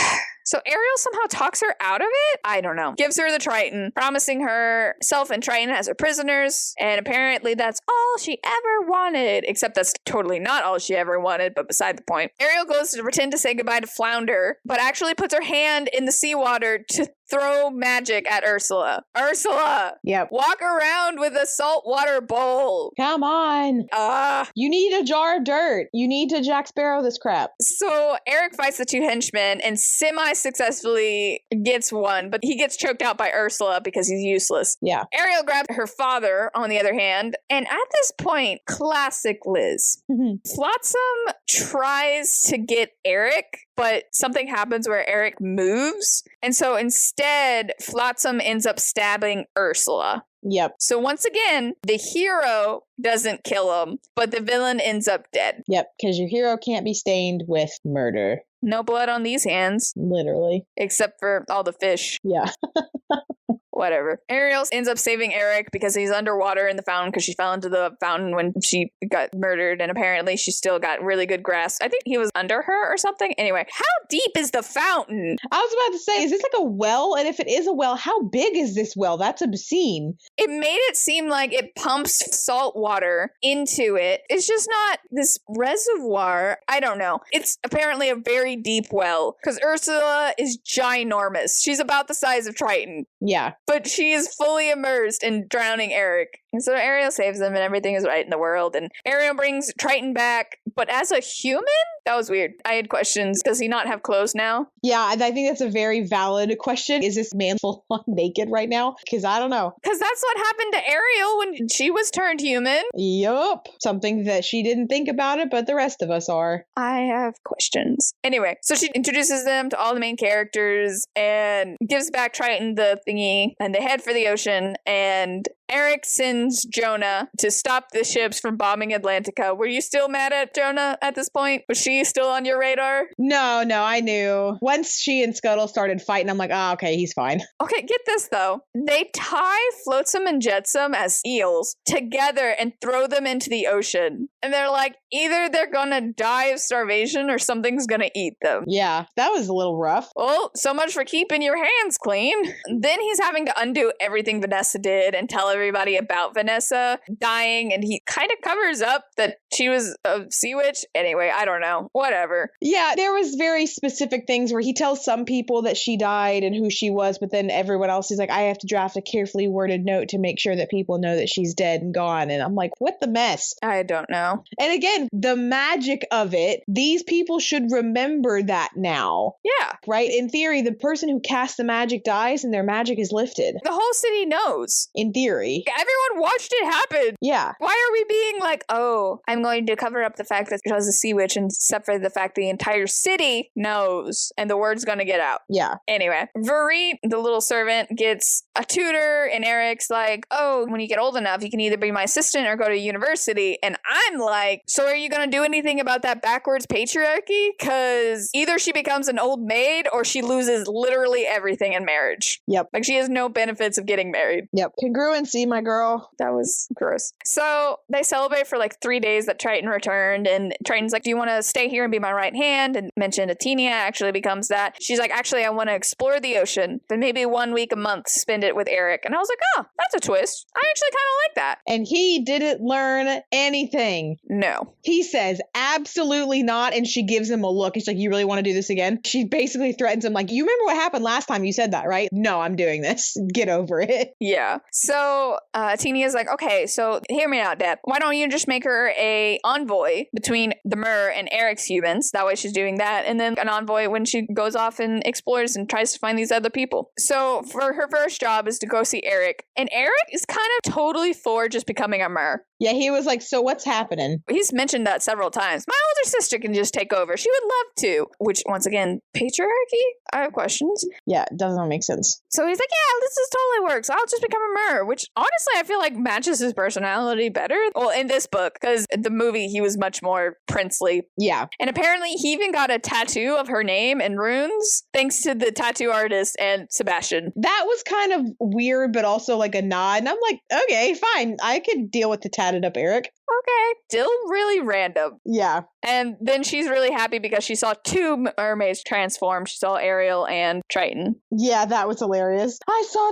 So Ariel somehow talks her out of it? I don't know. Gives her the Triton, promising herself and Triton as her prisoners, and apparently that's all she ever wanted. Except that's totally not all she ever wanted, but beside the point. Ariel goes to pretend to say goodbye to Flounder, but actually puts her hand in the seawater to throw magic at Ursula. Ursula! Yep. Walk around with a saltwater bowl. Come on. You need a jar of dirt. You need to Jack Sparrow this crap. So Eric fights the two henchmen and semi-successfully gets one, but he gets choked out by Ursula because he's useless. Yeah. Ariel grabs her father, on the other hand, and at this point, classic Liz. Flotsam tries to get Eric, but something happens where Eric moves, and so instead, Flotsam ends up stabbing Ursula. Yep. So once again, the hero doesn't kill him, but the villain ends up dead. Yep, because your hero can't be stained with murder. No blood on these hands. Literally. Except for all the fish. Yeah. Whatever. Ariel ends up saving Eric because he's underwater in the fountain because she fell into the fountain when she got murdered, and apparently she still got really good grasp. I think he was under her or something. Anyway, how deep is the fountain? I was about to say, is this like a well? And if it is a well, how big is this well? That's obscene. It made it seem like it pumps salt water into it. It's just not this reservoir. I don't know. It's apparently a very deep well because Ursula is ginormous. She's about the size of Triton. Yeah. But she is fully immersed in drowning Eric. And so Ariel saves him and everything is right in the world. And Ariel brings Triton back. But as a human? That was weird. I had questions. Does he not have clothes now? Yeah, I think that's a very valid question. Is this man full on naked right now? Because I don't know. Because that's what happened to Ariel when she was turned human. Yup. Something that she didn't think about it, but the rest of us are. I have questions. Anyway, so she introduces them to all the main characters and gives back Triton the thingy, and they head for the ocean, and Eric sends Jonah to stop the ships from bombing Atlantica. Were you still mad at Jonah at this point? Was she still on your radar? No, I knew. Once she and Scuttle started fighting, I'm like, oh, okay, he's fine. Okay, get this though. They tie Flotsam and Jetsam as eels together and throw them into the ocean. And they're like, either they're gonna die of starvation or something's gonna eat them. Yeah, that was a little rough. Well, so much for keeping your hands clean. Then he's having to undo everything Vanessa did and tell everybody about Vanessa dying, and he kind of covers up that she was a sea witch. Anyway, I don't know. Whatever. Yeah, there was very specific things where he tells some people that she died and who she was, but then everyone else is like, I have to draft a carefully worded note to make sure that people know that she's dead and gone. And I'm like, what the mess? I don't know. And again, the magic of it, these people should remember that now. Yeah. Right? In theory, the person who casts the magic dies and their magic is lifted. The whole city knows. In theory. Everyone watched it happen. Yeah. Why are we being like, oh, I'm going to cover up the fact that she was a sea witch, and except for the fact the entire city knows and the word's going to get out. Yeah. Anyway, Verit, the little servant, gets a tutor, and Eric's like, oh, when you get old enough, you can either be my assistant or go to university. And I'm like, so are you going to do anything about that backwards patriarchy? Because either she becomes an old maid or she loses literally everything in marriage. Yep. Like she has no benefits of getting married. Yep. Congruency, my girl. That was gross. So they celebrate for like 3 days that Triton returned, and Triton's like, do you want to stay here and be my right hand? And mention Atinia actually becomes that. She's like, actually, I want to explore the ocean, then maybe 1 week a month spend it with Eric. And I was like, oh, that's a twist. I actually kind of like that. And he didn't learn anything. No. He says, absolutely not. And she gives him a look. She's like, you really want to do this again? She basically threatens him like, you remember what happened last time you said that, right? No, I'm doing this. Get over it. Yeah. So Tinia's like, okay, so hear me out, Dad. Why don't you just make her a envoy between the Mer and Eric's humans? That way she's doing that. And then an envoy when she goes off and explores and tries to find these other people. So for her first job is to go see Eric. And Eric is kind of totally for just becoming a Mer. Yeah, he was like, so what's happening? He's mentioned that several times. My older sister can just take over. She would love to. Which, once again, patriarchy? I have questions. Yeah, it doesn't make sense. So he's like, yeah, this totally works. I'll just become a Mer. Which, honestly, I feel like matches his personality better. Well, in this book, because the movie, he was much more princely. Yeah. And apparently, he even got a tattoo of her name and runes, thanks to the tattoo artist and Sebastian. That was kind of weird, but also like a nod. And I'm like, okay, fine. I could deal with the tatted up Eric. okay, still really random. Yeah. And then she's really happy because she saw 2 mermaids transform. She saw Ariel and Triton. Yeah, that was hilarious. I saw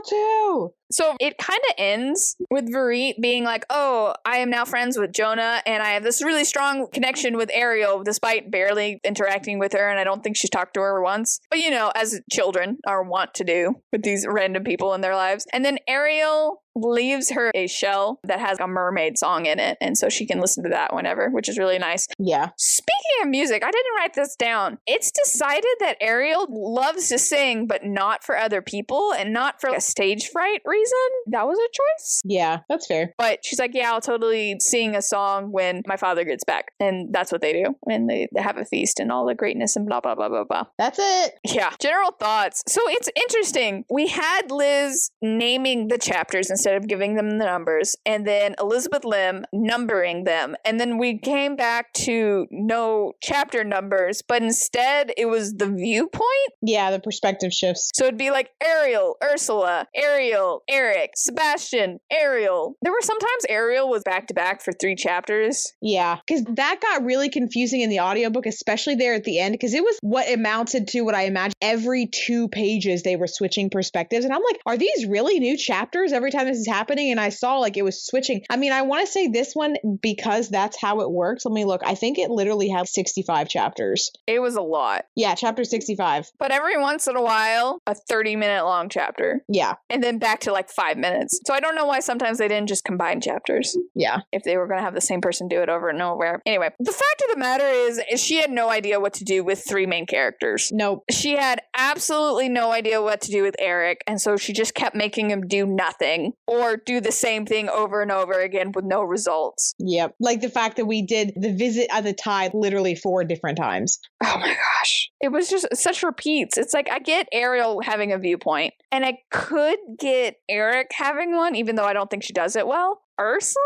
2. So it kind of ends with Varit being like, oh, I am now friends with Jonah, and I have this really strong connection with Ariel, despite barely interacting with her, and I don't think she's talked to her once. But, you know, as children are wont to do with these random people in their lives. And then Ariel leaves her a shell that has a mermaid song in it, and so she can listen to that whenever, which is really nice. Yeah. Speaking of music, I didn't write this down. It's decided that Ariel loves to sing, but not for other people and not for a stage fright reason. That was a choice. Yeah, that's fair. But she's like, yeah, I'll totally sing a song when my father gets back. And that's what they do. And they have a feast and all the greatness and blah, blah, blah, blah, blah. That's it. Yeah. General thoughts. So it's interesting. We had Liz naming the chapters instead of giving them the numbers, and then Elizabeth Lim numbering them. And then we came back to no chapter numbers, but instead it was the viewpoint. Yeah, the perspective shifts. So it'd be like Ariel, Ursula, Ariel, Eric, Sebastian, Ariel. There were sometimes Ariel was back to back for 3 chapters. Yeah, because that got really confusing in the audiobook, especially there at the end, because it was what amounted to what I imagine every 2 pages they were switching perspectives. And I'm like, are these really new chapters every time this is happening? And I saw like it was switching. I mean, I want to say this one because that's how it works. Let me look. I think it literally had 65 chapters. It was a lot. Yeah, chapter 65. But every once in a while, a 30-minute long chapter. Yeah. And then back to like 5 minutes. So I don't know why sometimes they didn't just combine chapters. Yeah. If they were going to have the same person do it over and over. Anyway, the fact of the matter is she had no idea what to do with 3 main characters. Nope. She had absolutely no idea what to do with Eric. And so she just kept making him do nothing or do the same thing over and over again with no results. Yep. Like the fact that we did the visit of the tide literally 4 different times. Oh my gosh. It was just such repeats. It's like I get Ariel having a viewpoint and I could get Eric having one, even though I don't think she does it well. Ursula?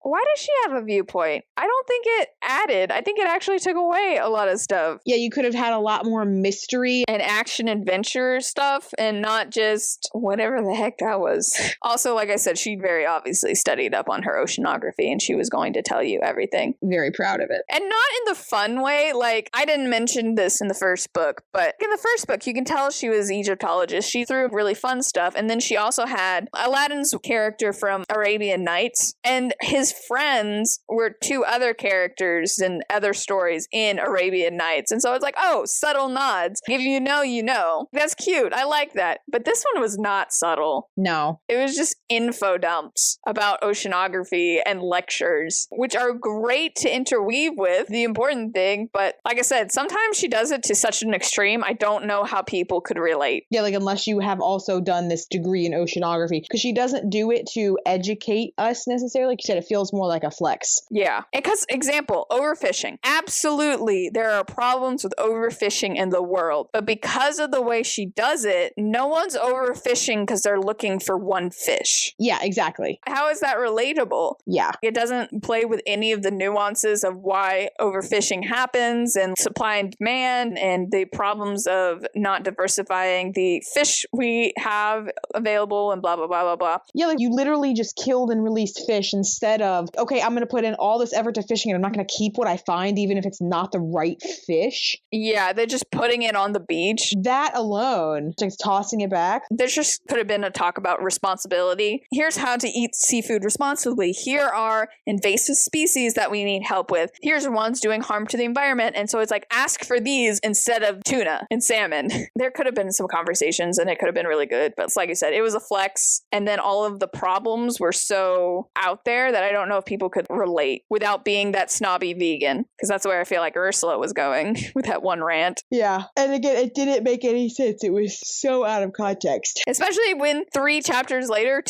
Why does she have a viewpoint? I don't think it added. I think it actually took away a lot of stuff. Yeah, you could have had a lot more mystery and action adventure stuff and not just whatever the heck that was. Also, like I said, she very obviously studied up on her oceanography and she was going to tell you everything. Very proud of it. And not in the fun way. Like, I didn't mention this in the first book, but in the first book, you can tell she was Egyptologist. She threw really fun stuff. And then she also had Aladdin's character from Arabian Nights, and his friends were 2 other characters in other stories in Arabian Nights. And so it's like, oh, subtle nods. If you know, you know. That's cute. I like that. But this one was not subtle. No. It was just info dumps about oceanography and lectures, which are great to interweave with the important thing. But like I said, sometimes she does it to such an extreme, I don't know how people could relate. Yeah, like unless you have also done this degree in oceanography, because she doesn't do it to educate us necessarily. Like you said, it feels more like a flex. Yeah. Because, example, overfishing. Absolutely, there are problems with overfishing in the world. But because of the way she does it, no one's overfishing because they're looking for one fish. Yeah, exactly. How is that relatable? Yeah. It doesn't play with any of the nuances of why overfishing happens and supply and demand and the problems of not diversifying the fish we have available and blah, blah, blah, blah, blah. Yeah, like you literally just killed and released fish instead of, okay, I'm going to put in all this effort to fishing and I'm not going to keep what I find even if it's not the right fish. Yeah, they're just putting it on the beach. That alone, just tossing it back. There just could have been a talk about responsibility. Here's how to eat seafood responsibly. Here are invasive species that we need help with. Here's ones doing harm to the environment. And so it's like, ask for these instead of tuna and salmon. There could have been some conversations and it could have been really good. But it's like I said, it was a flex. And then all of the problems were so out there that I don't know if people could relate without being that snobby vegan. Because that's where I feel like Ursula was going with that one rant. Yeah. And again, it didn't make any sense. It was so out of context. Especially when 2 chapters later,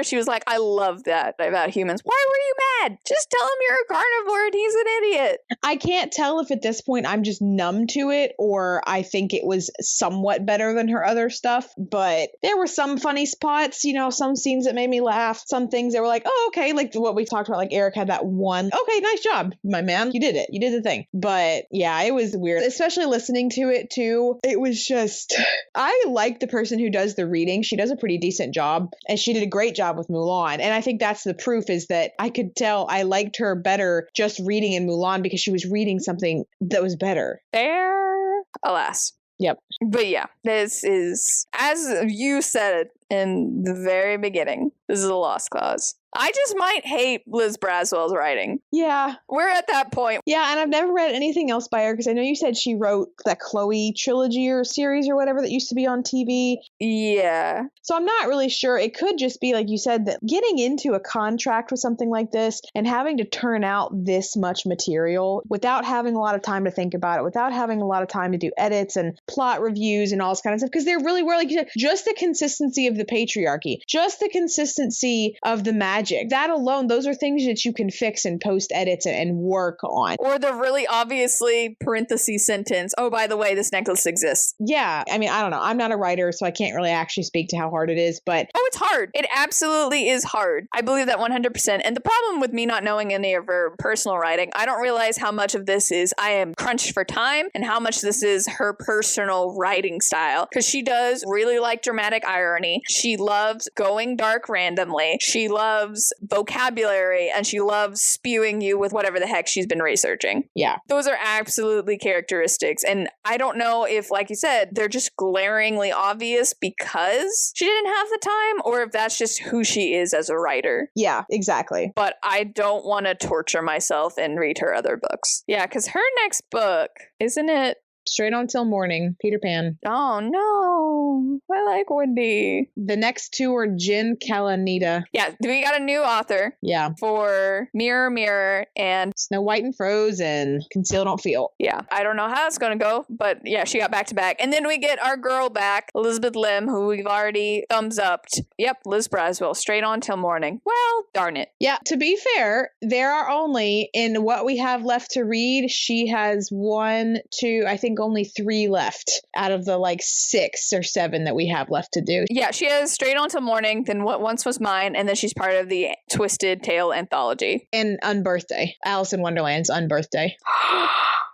she was like, I love that about humans. Why were you mad? Just tell him you're a carnivore and he's an idiot. I can't tell if at this point I'm just numb to it or I think it was somewhat better than her other stuff. But there were some funny spots, you know, some scenes that made me laugh, some things that were like, oh, okay, like like what we talked about, like Eric had that one, okay, nice job, my man. You did it. You did the thing. But yeah, it was weird, especially listening to it too. It was just, I like the person who does the reading. She does a pretty decent job, and she did a great job with Mulan. And I think that's the proof, is that I could tell I liked her better just reading in Mulan because she was reading something that was better. Fair, alas. Yep. But yeah, this is, as you said in the very beginning, this is a lost cause. I just might hate Liz Braswell's writing. Yeah. We're at that point. Yeah, and I've never read anything else by her, because I know you said she wrote that Chloe trilogy or series or whatever that used to be on TV. Yeah. So I'm not really sure. It could just be, like you said, that getting into a contract with something like this and having to turn out this much material without having a lot of time to think about it, without having a lot of time to do edits and plot reviews and all this kind of stuff, because there really were, like you said, just the consistency of the patriarchy, just the consistency of the magic. That alone, those are things that you can fix and post edits and work on. Or the really obviously parenthesis sentence, oh, by the way, this necklace exists. Yeah. I mean, I don't know. I'm not a writer, so I can't really actually speak to how hard it is, but... Oh, it's hard. It absolutely is hard. I believe that 100%. And the problem with me not knowing any of her personal writing, I don't realize how much of this is I am crunched for time and how much this is her personal writing style. Because she does really like dramatic irony. She loves going dark randomly. She loves vocabulary, and she loves spewing you with whatever the heck she's been researching. Yeah. Those are absolutely characteristics. And I don't know if, like you said, they're just glaringly obvious because she didn't have the time, or if that's just who she is as a writer. Yeah, exactly. But I don't want to torture myself and read her other books. Yeah, because her next book, isn't it? Straight on Till Morning, Peter Pan. Oh, no. I like Wendy. The next two are Jen Kalanita. Yeah, we got a new author. Yeah. For Mirror, Mirror, and Snow White and Frozen. Conceal, Don't Feel. Yeah, I don't know how it's going to go, but yeah, she got back to back. And then we get our girl back, Elizabeth Lim, who we've already thumbs upped. Yep, Liz Braswell, Straight On Till Morning. Well, darn it. Yeah, to be fair, there are only, in what we have left to read, she has one, two, I think only three left out of the like 6 or 7 that we have left to do. Yeah, she has Straight On Till Morning, then What Once Was Mine, and then she's part of the Twisted Tale anthology. And Unbirthday. Alice in Wonderland's Unbirthday.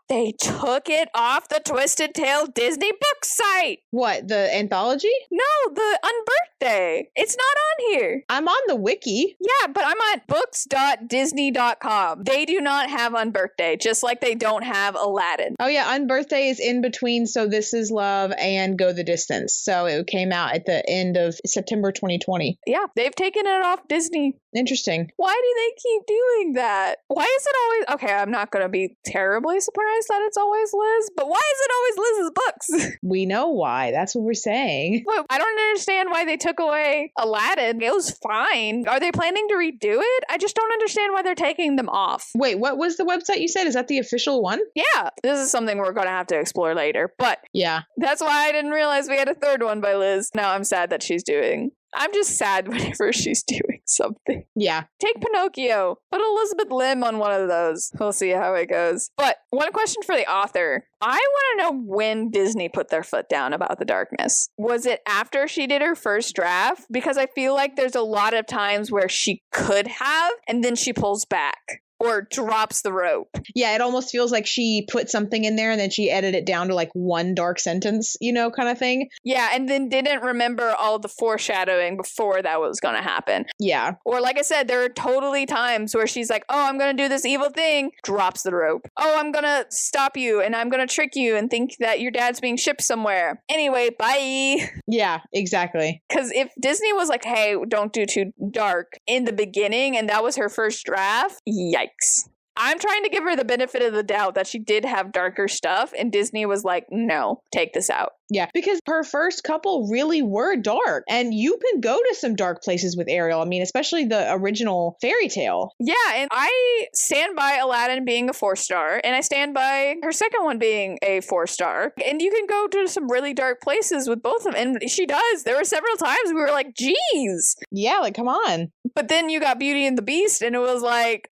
They took it off the Twisted Tale Disney book site. What, the anthology? No, the Unbirthday. It's not on here. I'm on the wiki. Yeah, but I'm at books.disney.com. They do not have Unbirthday, just like they don't have Aladdin. Oh yeah, Unbirthday is in between So This Is Love and Go the Distance. So it came out at the end of September 2020. Yeah, they've taken it off Disney. Interesting. Why do they keep doing that? Why is it always... Okay, I'm not going to be terribly surprised that it's always Liz, but why is it always Liz's books? We know why. That's what we're saying. Well, I don't understand why they took away Aladdin. It was fine. Are they planning to redo it? I just don't understand why they're taking them off. Wait, what was the website you said? Is that the official one? Yeah, this is something we're going to have to explore later, but yeah, that's why I didn't realize we had a third one by Liz. Now I'm sad that she's doing... I'm just sad whenever she's doing something. Yeah. Take Pinocchio. Put Elizabeth Lim on one of those. We'll see how it goes. But one question for the author. I want to know when Disney put their foot down about the darkness. Was it after she did her first draft? Because I feel like there's a lot of times where she could have, and then she pulls back. Or drops the rope. Yeah, it almost feels like she put something in there and then she edited it down to like one dark sentence, you know, kind of thing. Yeah, and then didn't remember all the foreshadowing before that was going to happen. Yeah. Or like I said, there are totally times where she's like, oh, I'm going to do this evil thing, drops the rope. Oh, I'm going to stop you and I'm going to trick you and think that your dad's being shipped somewhere. Anyway, bye. Yeah, exactly. Because if Disney was like, hey, don't do too dark in the beginning and that was her first draft, yikes. I'm trying to give her the benefit of the doubt that she did have darker stuff, and Disney was like, no, take this out. Yeah, because her first couple really were dark, and you can go to some dark places with Ariel. I mean, especially the original fairy tale. Yeah, and I stand by Aladdin being a 4-star, and I stand by her second one being a 4-star. And you can go to some really dark places with both of them, and she does. There were several times we were like, geez. Yeah, like, come on. But then you got Beauty and the Beast, and it was like,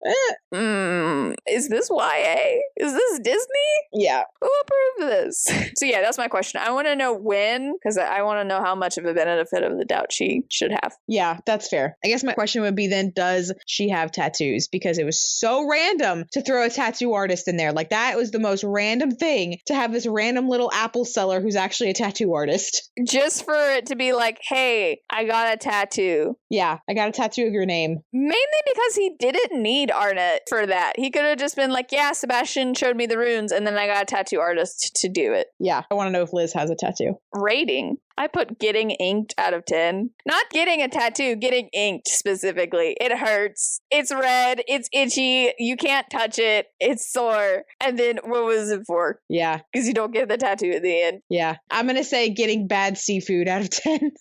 is this YA? Is this Disney? Yeah. Who approved this? So yeah, that's my question. I want want to know when, because I want to know how much of a benefit of the doubt she should have. Yeah, that's fair. I guess my question would be then, does she have tattoos? Because it was so random to throw a tattoo artist in there. Like, that was the most random thing, to have this random little apple seller who's actually a tattoo artist. Just for it to be like, hey, I got a tattoo. Yeah, I got a tattoo of your name. Mainly because he didn't need Arnett for that. He could have just been like, yeah, Sebastian showed me the runes, and then I got a tattoo artist to do it. Yeah, I want to know if Liz has a tattoo. Rating. I put getting inked out of 10. Not getting a tattoo, getting inked specifically. It hurts. It's red. It's itchy. You can't touch it. It's sore. And then what was it for? Yeah. Because you don't get the tattoo at the end. Yeah. I'm going to say getting bad seafood out of 10.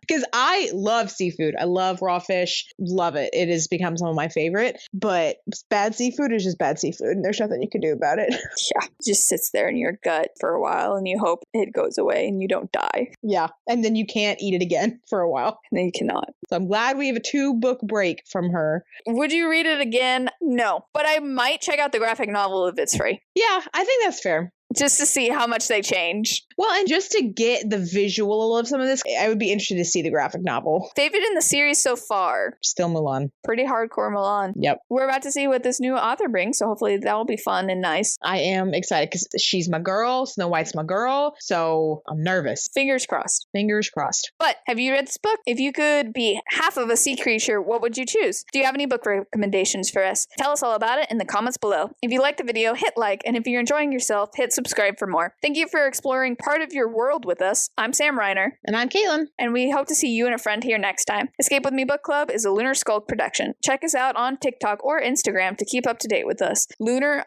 Because I love seafood. I love raw fish. Love it. It has become some of my favorite. But bad seafood is just bad seafood. And there's nothing you can do about it. Yeah. It just sits there in your gut for a while and you hope it goes away and you don't die. Yeah. And then you can't eat it again for a while. And then you cannot. So I'm glad we have a 2-book break from her. Would you read it again? No. But I might check out the graphic novel if it's free. Yeah, I think that's fair. Just to see how much they change. Well, and just to get the visual of some of this, I would be interested to see the graphic novel. Favorite in the series so far? Still Mulan. Pretty hardcore Mulan. Yep. We're about to see what this new author brings, so hopefully that will be fun and nice. I am excited because she's my girl. Snow White's my girl. So I'm nervous. Fingers crossed. Fingers crossed. But have you read this book? If you could be half of a sea creature, what would you choose? Do you have any book recommendations for us? Tell us all about it in the comments below. If you liked the video, hit like, and if you're enjoying yourself, hit subscribe for more. Thank you for exploring part of your world with us. I'm Sam Reiner. And I'm Caitlin. And we hope to see you and a friend here next time. Escape With Me Book Club is a Lunar Skulk production. Check us out on TikTok or Instagram to keep up to date with us. Lunar_SKULK.